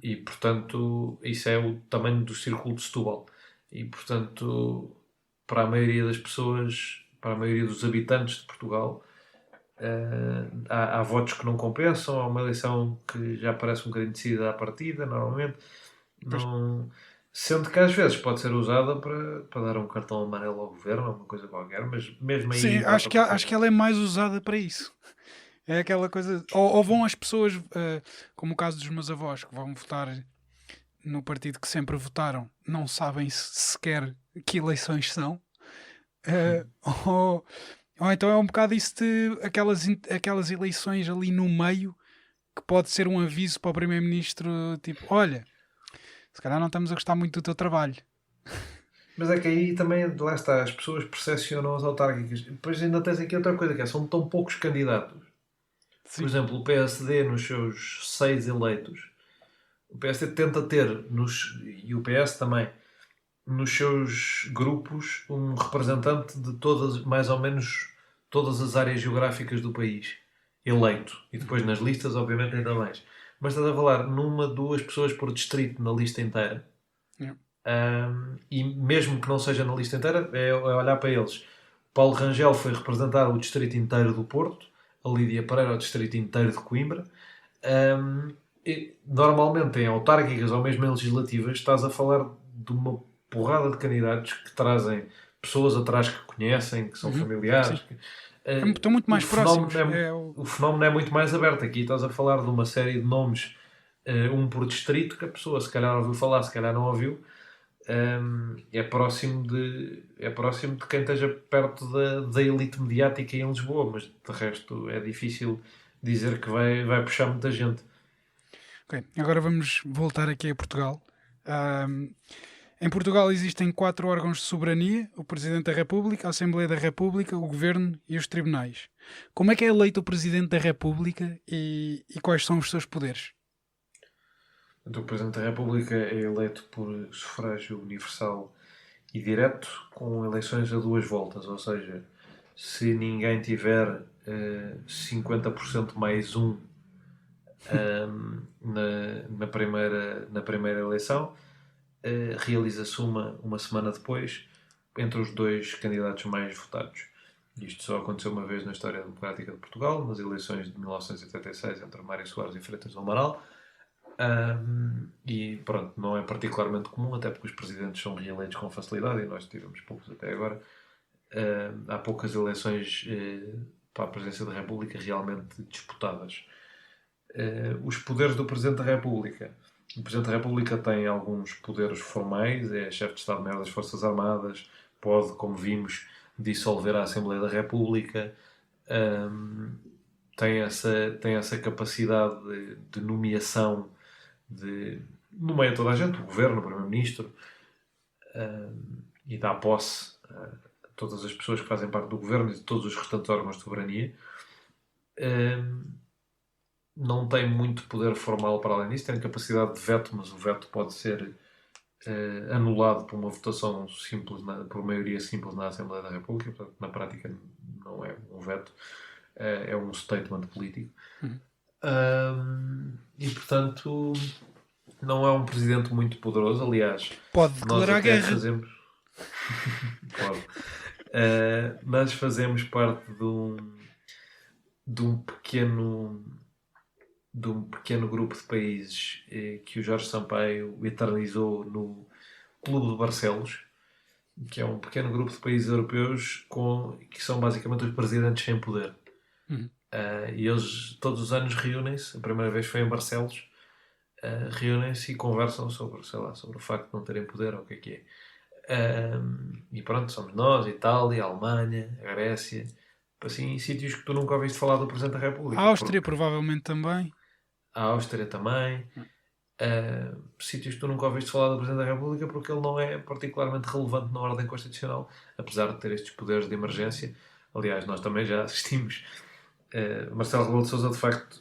E, portanto, isso é o tamanho do círculo de Setúbal. E, portanto, para a maioria das pessoas, para a maioria dos habitantes de Portugal, há votos que não compensam. Há uma eleição que já parece um bocadinho decidida à partida, normalmente. Não... Sendo que às vezes pode ser usada para dar um cartão amarelo ao governo, ou uma coisa qualquer, mas mesmo aí... Sim, acho que ela é mais usada para isso. É aquela coisa... Ou vão as pessoas, como o caso dos meus avós, que vão votar no partido que sempre votaram, não sabem sequer que eleições são. Ou então é um bocado isso de aquelas eleições ali no meio, que pode ser um aviso para o primeiro-ministro, tipo, olha, se calhar não estamos a gostar muito do teu trabalho. Mas é que aí também, lá está, as pessoas percepcionam as autárquicas. Depois ainda tens aqui outra coisa, que são tão poucos candidatos. Sim. Por exemplo, o PSD, nos seus 6 eleitos, o PSD tenta ter, e o PS também, nos seus grupos, um representante de mais ou menos todas as áreas geográficas do país, eleito. E depois nas listas, obviamente, ainda mais. Mas estás a falar numa, 2 pessoas por distrito na lista inteira. E mesmo que não seja na lista inteira, é olhar para eles. Paulo Rangel foi representar o distrito inteiro do Porto, a Lídia Pereira o distrito inteiro de Coimbra. Normalmente em autárquicas ou mesmo em legislativas estás a falar de uma porrada de candidatos que trazem pessoas atrás que conhecem, que são familiares. Estão muito o mais próximos. o fenómeno é muito mais aberto. Aqui estás a falar de uma série de nomes, um por distrito, que a pessoa se calhar ouviu falar, se calhar não ouviu. É próximo de quem esteja perto da elite mediática em Lisboa, mas de resto é difícil dizer que vai puxar muita gente. Ok, agora vamos voltar aqui a Portugal. Ahm, Em Portugal existem 4 órgãos de soberania: o Presidente da República, a Assembleia da República, o Governo e os Tribunais. Como é que é eleito o Presidente da República e quais são os seus poderes? Então, o Presidente da República é eleito por sufrágio universal e direto, com eleições a 2 voltas, ou seja, se ninguém tiver 50% mais um na primeira eleição, realiza-se uma semana depois entre os 2 candidatos mais votados. Isto só aconteceu uma vez na história democrática de Portugal, nas eleições de 1986 entre Mário Soares e Freitas do Amaral. E pronto, não é particularmente comum, até porque os presidentes são reeleitos com facilidade e nós tivemos poucos até agora. Há poucas eleições para a presidência da República realmente disputadas. Os poderes do Presidente da República. O Presidente da República tem alguns poderes formais, é chefe de Estado-Maior das Forças Armadas, pode, como vimos, dissolver a Assembleia da República, tem essa capacidade de nomeação, nomeia toda a gente, o Governo, o Primeiro-Ministro, e dá posse a todas as pessoas que fazem parte do Governo e de todos os restantes órgãos de soberania. Não tem muito poder formal para além disso, tem capacidade de veto, mas o veto pode ser anulado por uma votação simples, por maioria simples na Assembleia da República, portanto, na prática não é um veto, é um statement político. E, portanto, não é um presidente muito poderoso, aliás. Pode declarar guerra. Pode. Nós fazemos parte de um pequeno grupo de países que o Jorge Sampaio eternizou no Clube de Barcelos, que é um pequeno grupo de países europeus que são basicamente os presidentes sem poder. E eles todos os anos reúnem-se, a primeira vez foi em Barcelos, reúnem-se e conversam sobre, sei lá, sobre o facto de não terem poder ou o que é. E pronto, somos nós, a Itália, a Alemanha, a Grécia, assim, sítios que tu nunca ouviste falar do Presidente da República. A Áustria, provavelmente também. A Áustria também. Sítios que tu nunca ouviste falar do Presidente da República porque ele não é particularmente relevante na ordem constitucional, apesar de ter estes poderes de emergência. Aliás, nós também já assistimos. Marcelo Rebelo de Sousa, de facto,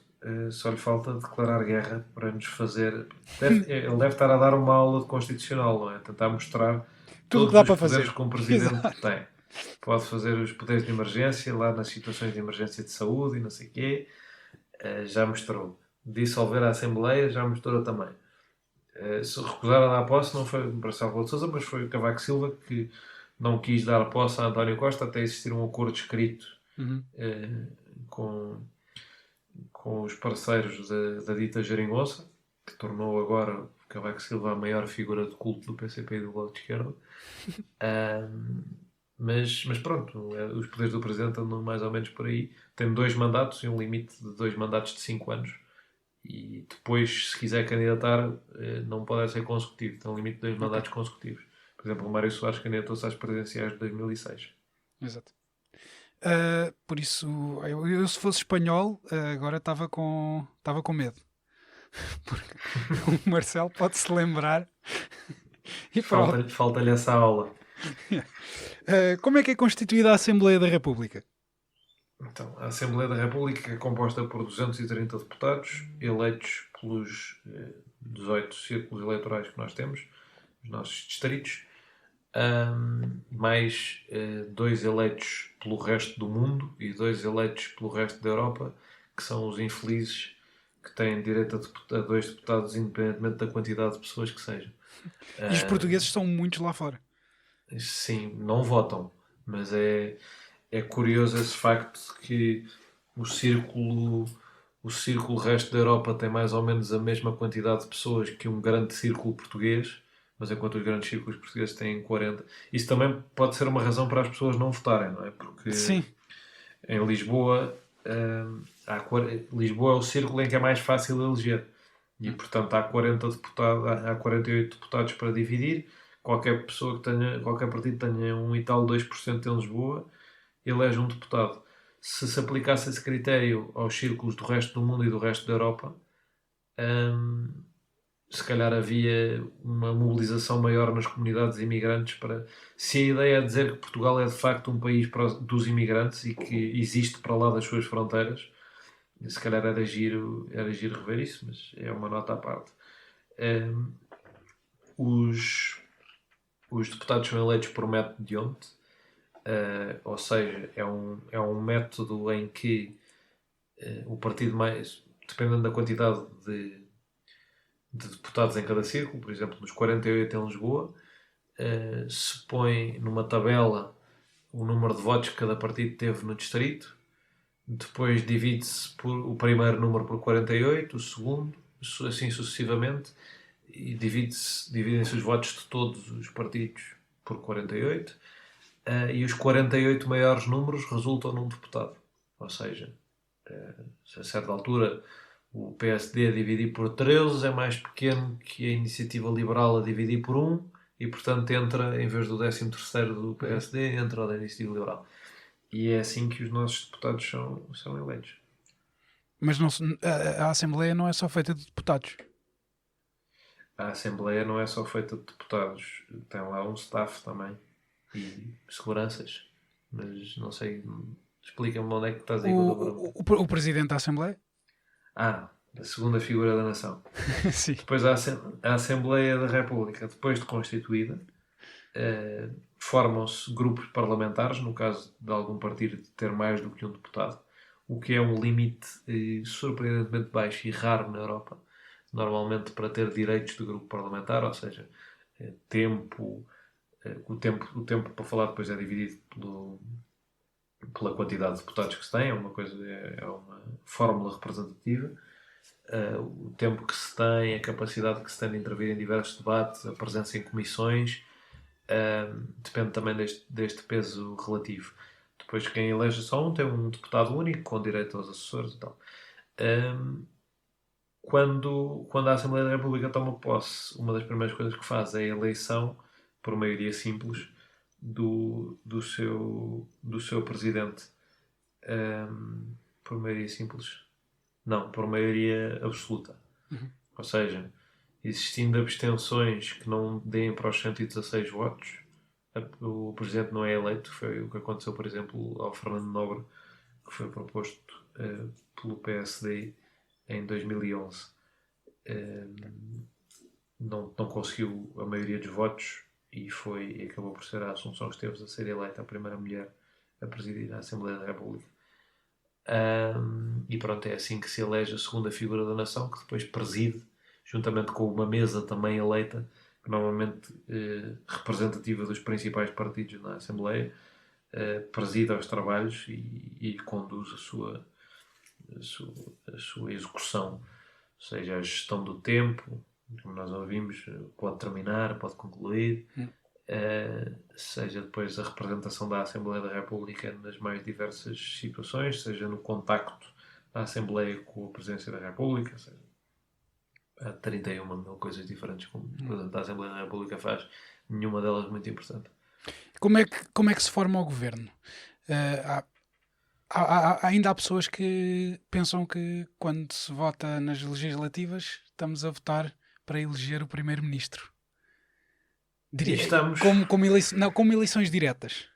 só lhe falta declarar guerra para nos fazer... Ele deve estar a dar uma aula de constitucional, não é? Tentar mostrar tudo todos que dá os para poderes fazer que um presidente Exato. tem. Pode fazer os poderes de emergência lá nas situações de emergência de saúde e não sei o quê. Já mostrou. Dissolver a Assembleia já mostrou também. Se recusar a dar posse não foi Marcelo Rebelo de Sousa, mas foi o Cavaco Silva que não quis dar posse a António Costa até existir um acordo escrito com os parceiros da dita Geringonça, que tornou agora Cavaco Silva a maior figura de culto do PCP e do Bloco de Esquerda. Mas pronto, os poderes do Presidente andam mais ou menos por aí. Tem 2 mandatos e um limite de 2 mandatos de 5 anos. E depois, se quiser candidatar, não pode ser consecutivo. Tem um limite de 2 mandatos consecutivos. Por exemplo, o Mário Soares candidatou-se às presidenciais de 2006. Exato. Por isso, eu se fosse espanhol, agora estava com medo. Porque o Marcelo pode-se lembrar. E Falta-lhe essa aula. Como é que é constituída a Assembleia da República? Então, a Assembleia da República é composta por 230 deputados, eleitos pelos 18 círculos eleitorais que nós temos, os nossos distritos, mais 2 eleitos pelo resto do mundo e 2 eleitos pelo resto da Europa, que são os infelizes que têm direito a 2 deputados independentemente da quantidade de pessoas que sejam. E os portugueses são muitos lá fora. Sim, não votam, mas é curioso esse facto de que o círculo resto da Europa tem mais ou menos a mesma quantidade de pessoas que um grande círculo português, mas enquanto os grandes círculos portugueses têm 40. Isso também pode ser uma razão para as pessoas não votarem, não é? Porque Sim. Em Lisboa, Lisboa é o círculo em que é mais fácil eleger. E, portanto, há 48 deputados para dividir. Qualquer pessoa que tenha, qualquer partido tenha 2% em Lisboa, elege um deputado. Se aplicasse esse critério aos círculos do resto do mundo e do resto da Europa, hum, se calhar havia uma mobilização maior nas comunidades imigrantes para... Se a ideia é dizer que Portugal é de facto um país dos imigrantes e que existe para lá das suas fronteiras, se calhar era giro rever isso, mas é uma nota à parte. Um, os, os deputados são eleitos por método de Hont, ou seja, é um método em que o partido mais, dependendo da quantidade de deputados em cada círculo, por exemplo, nos 48 em Lisboa, se põe numa tabela o número de votos que cada partido teve no distrito, depois divide-se o primeiro número por 48, o segundo, assim sucessivamente, e dividem-se os votos de todos os partidos por 48, e os 48 maiores números resultam num deputado. Ou seja, se a certa altura o PSD a dividir por 13 é mais pequeno que a Iniciativa Liberal a dividir por 1, e portanto entra, em vez do 13º do PSD, entra o da Iniciativa Liberal. E é assim que os nossos deputados são eleitos. Mas não, a Assembleia não é só feita de deputados. A Assembleia não é só feita de deputados, tem lá um staff também e seguranças, mas não sei, explica-me onde é que estás aí com o Presidente da Assembleia? A segunda figura da nação. Sim. Depois a Assembleia da República, depois de constituída, formam-se grupos parlamentares, no caso de algum partido ter mais do que um deputado, o que é um limite surpreendentemente baixo e raro na Europa. Normalmente, para ter direitos de grupo parlamentar, ou seja, o tempo para falar depois é dividido pela quantidade de deputados que se tem, é uma fórmula representativa. O tempo que se tem, a capacidade que se tem de intervir em diversos debates, a presença em comissões, depende também deste peso relativo. Depois, quem elege só tem um deputado único, com direito aos assessores e tal. Quando a Assembleia da República toma posse, uma das primeiras coisas que faz é a eleição, por maioria simples, do seu presidente. Por maioria simples? Não, por maioria absoluta. Uhum. Ou seja, existindo abstenções que não deem para os 116 votos, o presidente não é eleito. Foi o que aconteceu, por exemplo, ao Fernando Nobre, que foi proposto pelo PSD em 2011. Não conseguiu a maioria dos votos e acabou por ser a Assunção Esteves a ser eleita a primeira mulher a presidir a Assembleia da República. E pronto, é assim que se elege a segunda figura da nação, que depois preside, juntamente com uma mesa também eleita, que normalmente representativa dos principais partidos na Assembleia, preside aos trabalhos e conduz a sua execução, ou seja, a gestão do tempo, como nós ouvimos, pode terminar, pode concluir, seja depois a representação da Assembleia da República nas mais diversas situações, seja no contacto da Assembleia com a Presidência da República, seja, há 31 mil coisas diferentes que o Presidente da Assembleia da República faz, nenhuma delas muito importante. Como é que se forma o governo? Ainda há pessoas que pensam que quando se vota nas legislativas estamos a votar para eleger o primeiro-ministro. Como eleições diretas.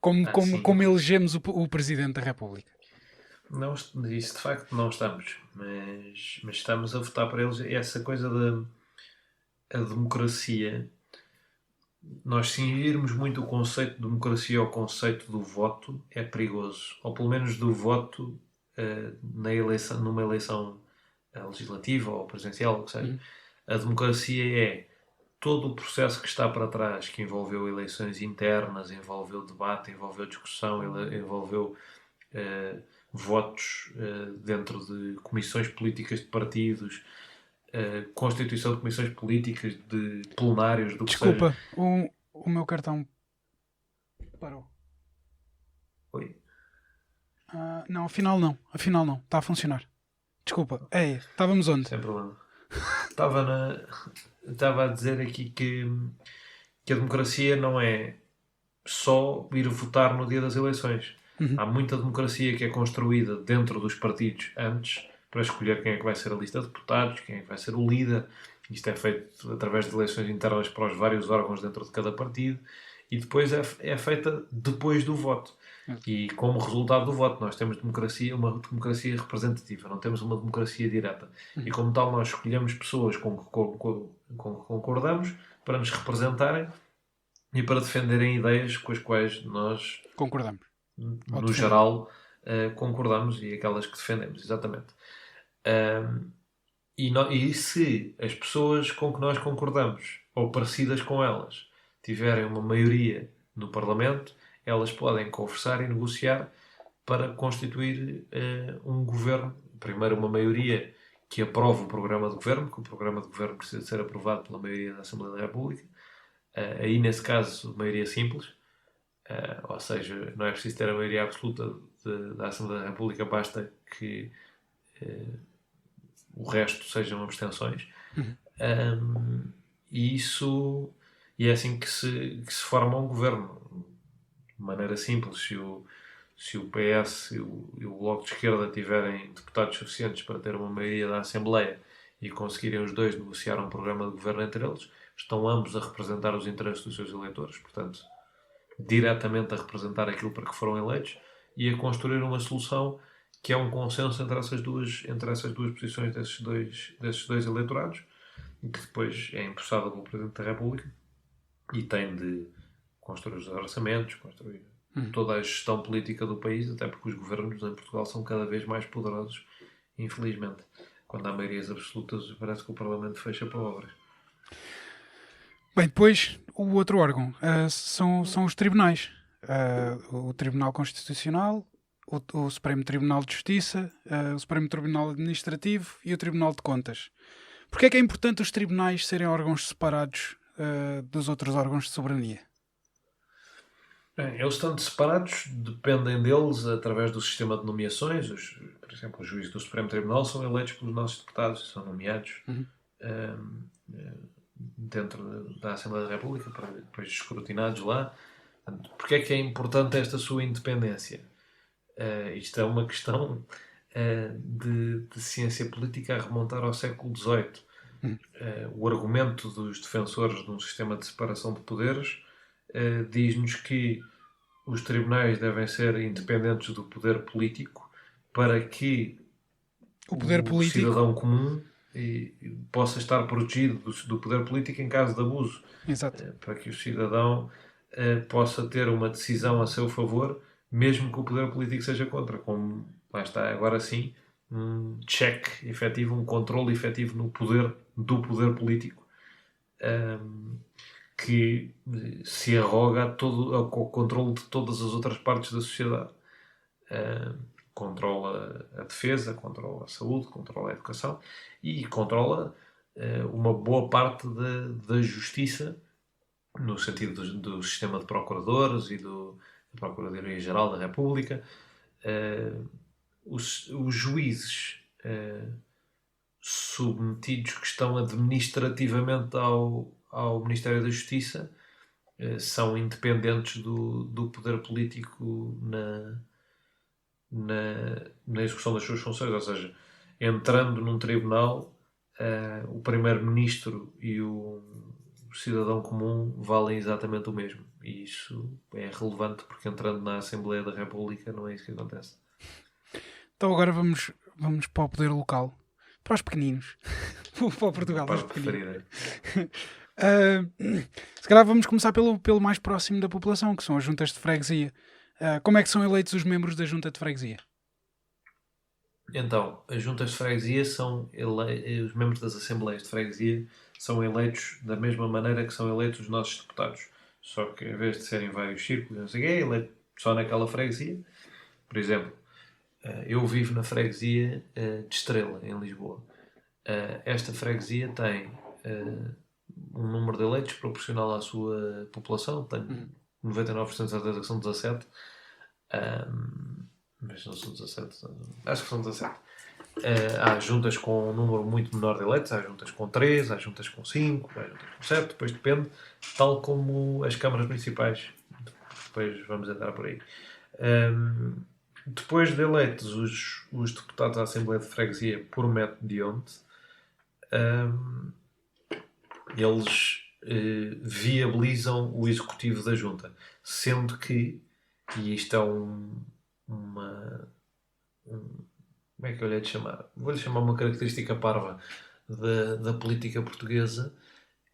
Como elegemos o Presidente da República. Não, isso de facto não estamos, mas estamos a votar para eles. Essa coisa da democracia, nós cingirmos muito o conceito de democracia ao conceito do voto é perigoso, ou pelo menos do voto numa eleição legislativa ou presidencial, ou que seja. A democracia é todo o processo que está para trás, que envolveu eleições internas, envolveu debate, envolveu discussão, envolveu votos dentro de comissões políticas de partidos, constituição de comissões políticas, de plenários, do Desculpa, que seja. O meu cartão parou. Oi? Não, afinal não. Afinal não. Está a funcionar. Desculpa. Estávamos onde? Sem problema. Estava a dizer aqui que a democracia não é só ir votar no dia das eleições. Uhum. Há muita democracia que é construída dentro dos partidos antes para escolher quem é que vai ser a lista de deputados, quem é que vai ser o líder. Isto é feito através de eleições internas para os vários órgãos dentro de cada partido e depois é feita depois do voto. E como resultado do voto nós temos uma democracia representativa, não temos uma democracia direta. E como tal nós escolhemos pessoas com que concordamos para nos representarem e para defenderem ideias com as quais nós, Concordamos. no geral, concordamos e aquelas que defendemos, exatamente. E se as pessoas com que nós concordamos, ou parecidas com elas, tiverem uma maioria no Parlamento, elas podem conversar e negociar para constituir um governo. Primeiro uma maioria que aprove o programa de governo, porque o programa de governo precisa ser aprovado pela maioria da Assembleia da República. Aí, nesse caso, maioria simples. Ou seja, não é preciso ter a maioria absoluta da Assembleia da República, basta que o resto sejam abstenções. E é assim que se forma um governo. De maneira simples, se o PS e o Bloco de Esquerda tiverem deputados suficientes para ter uma maioria da Assembleia e conseguirem os dois negociar um programa de governo entre eles, estão ambos a representar os interesses dos seus eleitores, portanto, diretamente a representar aquilo para que foram eleitos e a construir uma solução que é um consenso entre essas duas posições desses dois eleitorados, que depois é empossada pelo Presidente da República e tem de construir os orçamentos, construir toda a gestão política do país, até porque os governos em Portugal são cada vez mais poderosos, infelizmente. Quando há maiorias absolutas, parece que o Parlamento fecha para obras. Bem, depois o outro órgão são os tribunais. O Tribunal Constitucional, o Supremo Tribunal de Justiça, o Supremo Tribunal Administrativo e o Tribunal de Contas. Porquê é que é importante os tribunais serem órgãos separados dos outros órgãos de soberania? Bem, eles estando separados, dependem deles através do sistema de nomeações. Por exemplo, os juízes do Supremo Tribunal são eleitos pelos nossos deputados, são nomeados dentro da Assembleia da República, para depois escrutinados lá. Porquê é que é importante esta sua independência? Isto é uma questão de ciência política a remontar ao século XVIII. O argumento dos defensores de um sistema de separação de poderes diz-nos que os tribunais devem ser independentes do poder político para que o cidadão comum possa estar protegido do poder político em caso de abuso. Exato. Para que o cidadão possa ter uma decisão a seu favor, mesmo que o poder político seja contra. Como lá está, agora sim, um check efetivo, um controle efetivo no poder do poder político, que se arroga ao controle de todas as outras partes da sociedade. Controla a defesa, controla a saúde, controla a educação e controla uma boa parte da justiça, no sentido do sistema de procuradores e da Procuradoria-Geral da República. Os juízes submetidos que estão administrativamente ao Ministério da Justiça são independentes do poder político na execução das suas funções. Ou seja, entrando num tribunal, o primeiro-ministro e o cidadão comum valem exatamente o mesmo. E isso é relevante porque entrando na Assembleia da República não é isso que acontece. Então agora vamos para o poder local. Para os pequeninos. Para o Portugal dos pequeninos. Se calhar vamos começar pelo mais próximo da população, que são as juntas de freguesia. Como é que são eleitos os membros da junta de freguesia? Então, as juntas de freguesia os membros das assembleias de freguesia são eleitos da mesma maneira que são eleitos os nossos deputados. Só que em vez de serem vários círculos, não sei o quê, é eleito só naquela freguesia. Por exemplo, eu vivo na freguesia de Estrela, em Lisboa. Esta freguesia tem um número de eleitos proporcional à sua população. Tenho 99% de certeza que são 17. mas não são 17, acho que são 17. Há juntas com um número muito menor de eleitos, há juntas com 3, há juntas com 5, há juntas com 7, depois depende, tal como as câmaras municipais. Depois vamos entrar por aí. Depois de eleitos os deputados à Assembleia de Freguesia por método de Onde, eles viabilizam o executivo da junta, sendo que, e isto é como é que eu lhe hei de chamar? Vou-lhe chamar uma característica parva da política portuguesa,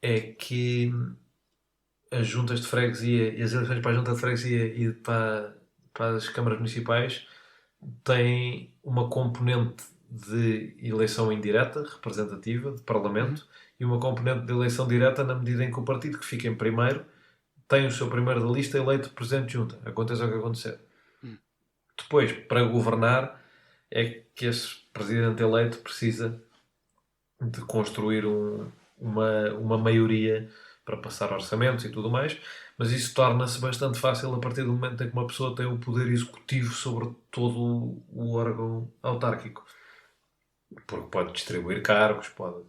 é que as juntas de freguesia e as eleições para a junta de freguesia e para as câmaras municipais têm uma componente de eleição indireta, representativa, de parlamento, e uma componente de eleição direta na medida em que o partido que fica em primeiro tem o seu primeiro da lista eleito presidente de junta. Aconteça o que acontecer. Depois, para governar, é que esse presidente eleito precisa de construir uma maioria para passar orçamentos e tudo mais, mas isso torna-se bastante fácil a partir do momento em que uma pessoa tem o poder executivo sobre todo o órgão autárquico, porque pode distribuir cargos, pode...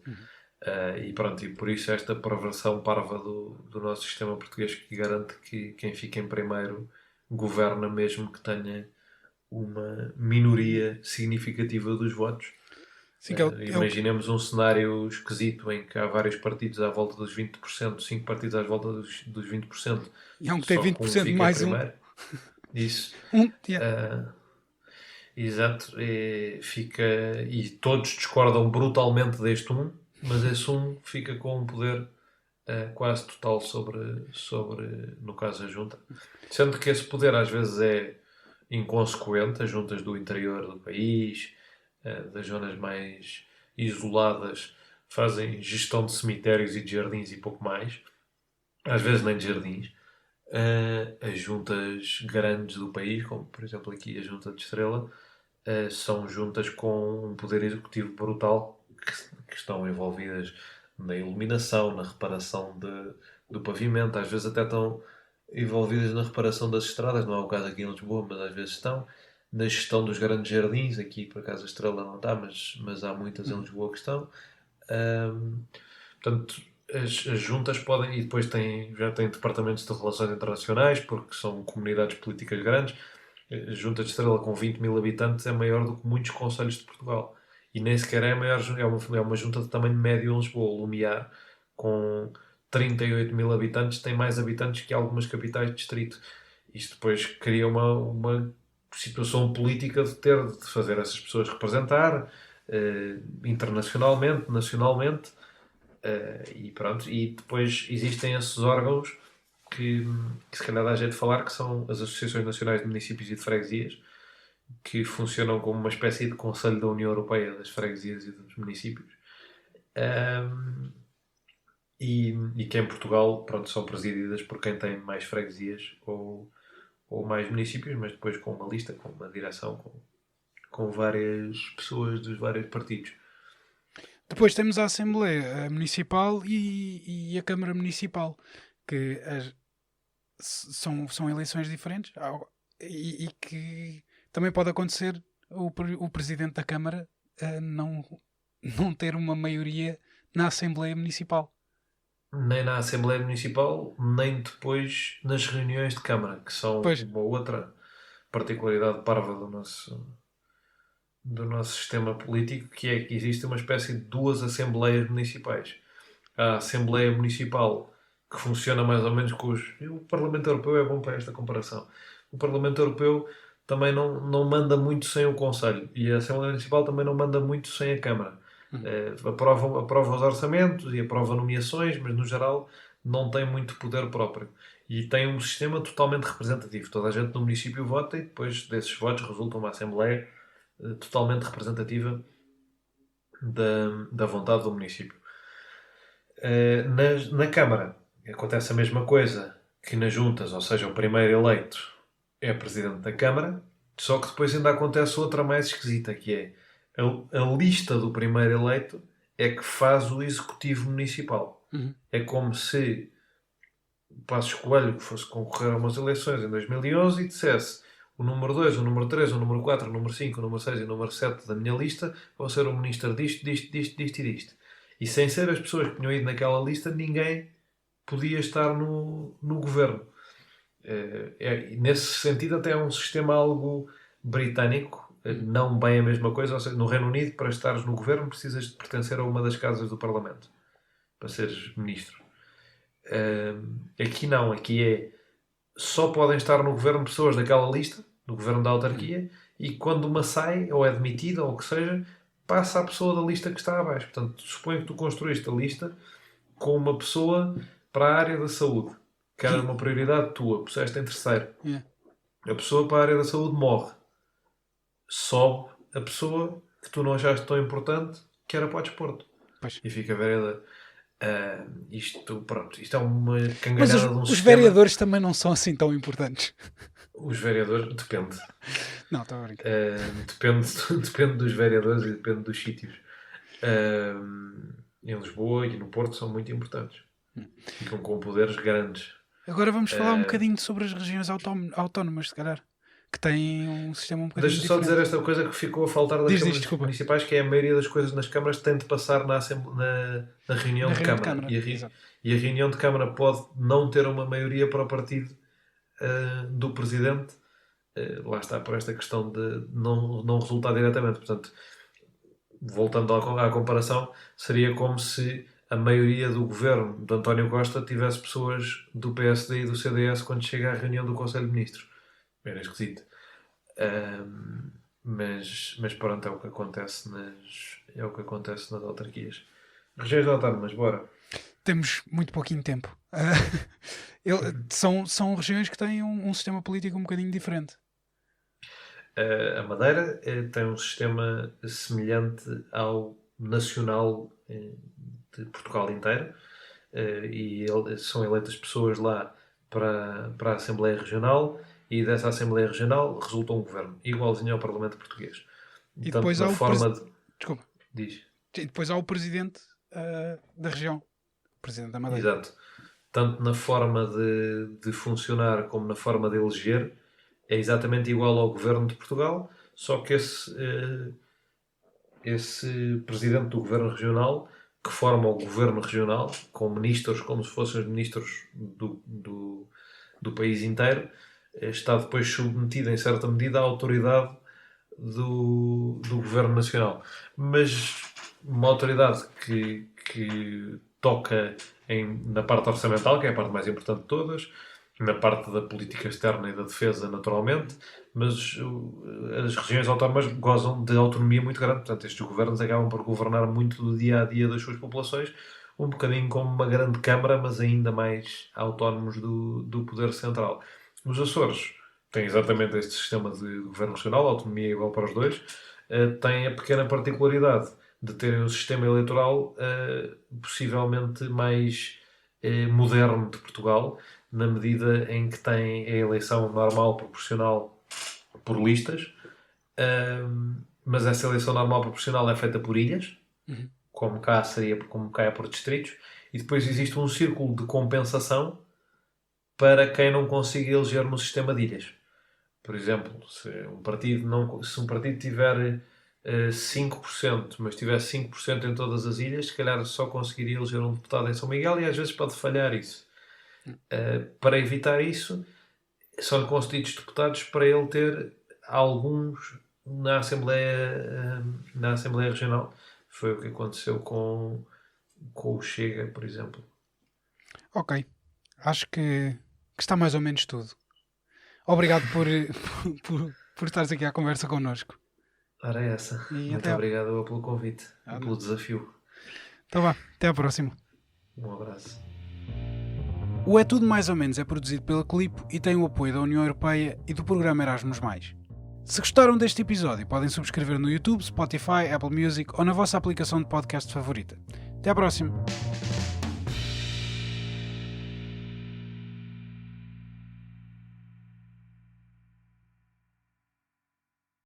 e pronto, e por isso esta perversão parva do nosso sistema português, que garante que quem fica em primeiro governa mesmo que tenha uma minoria significativa dos votos. Sim, imaginemos um cenário esquisito em que há vários partidos à volta dos 20%, 5 partidos à volta dos 20%. E há um que tem 20% mais um. Isso. Yeah. Exato. E todos discordam brutalmente deste mas esse fica com um poder quase total sobre, no caso, a junta. Sendo que esse poder às vezes é inconsequente, as juntas do interior do país, das zonas mais isoladas, fazem gestão de cemitérios e de jardins e pouco mais. Às vezes nem de jardins. As juntas grandes do país, como por exemplo aqui a Junta de Estrela, são juntas com um poder executivo brutal, que estão envolvidas na iluminação, na reparação do pavimento, às vezes até estão envolvidas na reparação das estradas, não é o caso aqui em Lisboa, mas às vezes estão, na gestão dos grandes jardins, aqui por acaso a Estrela não está, mas há muitas em Lisboa que estão. Portanto, as juntas podem, e depois já têm departamentos de relações internacionais, porque são comunidades políticas grandes. A Junta de Estrela com 20 mil habitantes é maior do que muitos concelhos de Portugal. E nem sequer é maior, é uma junta de tamanho médio em Lisboa. O Lumiar, com 38 mil habitantes, tem mais habitantes que algumas capitais de distrito. Isto depois cria uma situação política de ter de fazer essas pessoas representar internacionalmente, nacionalmente, e pronto. E depois existem esses órgãos que se calhar dá jeito de falar, que são as Associações Nacionais de Municípios e de Freguesias, que funcionam como uma espécie de Conselho da União Europeia das freguesias e dos municípios. E que em Portugal, pronto, são presididas por quem tem mais freguesias ou mais municípios, mas depois com uma lista, com uma direção, com várias pessoas dos vários partidos. Depois temos a Assembleia Municipal e a Câmara Municipal, que são eleições diferentes e que também pode acontecer o Presidente da Câmara não ter uma maioria na Assembleia Municipal. Nem na Assembleia Municipal, nem depois nas reuniões de Câmara, que são uma outra particularidade parva do nosso sistema político, que é que existe uma espécie de duas Assembleias Municipais. A Assembleia Municipal, que funciona mais ou menos com o Parlamento Europeu é bom para esta comparação. O Parlamento Europeu também não manda muito sem o Conselho, e a Assembleia Municipal também não manda muito sem a Câmara. Aprova os orçamentos e aprova nomeações, mas no geral não tem muito poder próprio. E tem um sistema totalmente representativo. Toda a gente no município vota e depois desses votos resulta uma Assembleia totalmente representativa da vontade do município. Na Câmara acontece a mesma coisa que nas juntas, ou seja, o primeiro eleito é presidente da Câmara, só que depois ainda acontece outra mais esquisita, que é a lista do primeiro eleito é que faz o executivo municipal. É como se Passos Coelho fosse concorrer a umas eleições em 2011 e dissesse: o número 2, o número 3, o número 4, o número 5, o número 6 e o número 7 da minha lista vão ser o ministro disto, disto, disto, disto e disto. E sem ser as pessoas que tinham ido naquela lista, ninguém podia estar no governo. Nesse sentido, até é um sistema algo britânico, não bem a mesma coisa. Ou seja, no Reino Unido, para estares no governo, precisas de pertencer a uma das casas do Parlamento para seres ministro. Aqui não, aqui só podem estar no governo pessoas daquela lista, do governo da autarquia, e quando uma sai, ou é demitida, ou o que seja, passa a pessoa da lista que está abaixo. Portanto, suponho que tu construíste a lista com uma pessoa para a área da saúde, que era uma prioridade tua, puseste em terceiro. A pessoa para a área da saúde morre. Sobe a pessoa que tu não achaste tão importante, que era para o desporto. Pois. E fica vereador. Isto é uma cangalhada Mas de um os sistema. vereadores também não são assim tão importantes. Os vereadores, depende. Não, estou a brincar. Depende dos vereadores e depende dos sítios. Em Lisboa e no Porto são muito importantes. Ficam com poderes grandes. Agora vamos falar um bocadinho sobre as regiões autónomas, se calhar, que têm um sistema um bocadinho Deixa-me só diferente. dizer esta coisa que ficou a faltar das câmaras municipais, que é a maioria das coisas nas câmaras tem de passar na reunião de câmara. E a reunião de câmara pode não ter uma maioria para o partido do presidente. Lá está, por esta questão de não resultar diretamente. Portanto, voltando à comparação, seria como se a maioria do governo de António Costa tivesse pessoas do PSD e do CDS quando chega à reunião do Conselho de Ministros. Era esquisito. Mas pronto, é o que acontece nas autarquias. Regiões autónomas, bora. Temos muito pouquinho tempo. São regiões que têm um sistema político um bocadinho diferente. A Madeira tem um sistema semelhante ao nacional de Portugal inteiro, e são eleitas pessoas lá para a Assembleia Regional, e dessa Assembleia Regional resulta um governo igualzinho ao Parlamento português. E depois há Desculpa. Diz. E depois há o presidente da região, o presidente da Madeira. Exato. Tanto na forma de funcionar como na forma de eleger, é exatamente igual ao governo de Portugal, só que esse presidente do governo regional, que forma o governo regional, com ministros como se fossem os ministros do país inteiro, está depois submetido em certa medida à autoridade do governo nacional. Mas uma autoridade que toca na parte orçamental, que é a parte mais importante de todas, na parte da política externa e da defesa, naturalmente, mas as regiões autónomas gozam de autonomia muito grande. Portanto, estes governos acabam por governar muito do dia-a-dia das suas populações, um bocadinho como uma grande câmara, mas ainda mais autónomos do poder central. Os Açores têm exatamente este sistema de governo regional, autonomia igual para os dois, têm a pequena particularidade de terem um sistema eleitoral possivelmente mais moderno de Portugal, na medida em que tem a eleição normal proporcional por listas, mas essa eleição normal proporcional é feita por ilhas, como cá é por distritos, e depois existe um círculo de compensação para quem não consiga eleger no sistema de ilhas. Por exemplo, se um partido tiver 5%, mas tivesse 5% em todas as ilhas, se calhar só conseguiria eleger um deputado em São Miguel, e às vezes pode falhar isso. Para evitar isso, são concedidos deputados para ele ter alguns na Assembleia Regional. Foi o que aconteceu com o Chega, por exemplo. Ok, acho que está mais ou menos tudo. Obrigado por estares aqui à conversa connosco. Ora, é essa. Muito obrigado pelo convite e pelo desafio. Então vá, até à próxima. Um abraço. O É Tudo Mais ou Menos é produzido pela Clipo e tem o apoio da União Europeia e do programa Erasmus+. Se gostaram deste episódio, podem subscrever no YouTube, Spotify, Apple Music ou na vossa aplicação de podcast favorita. Até à próxima!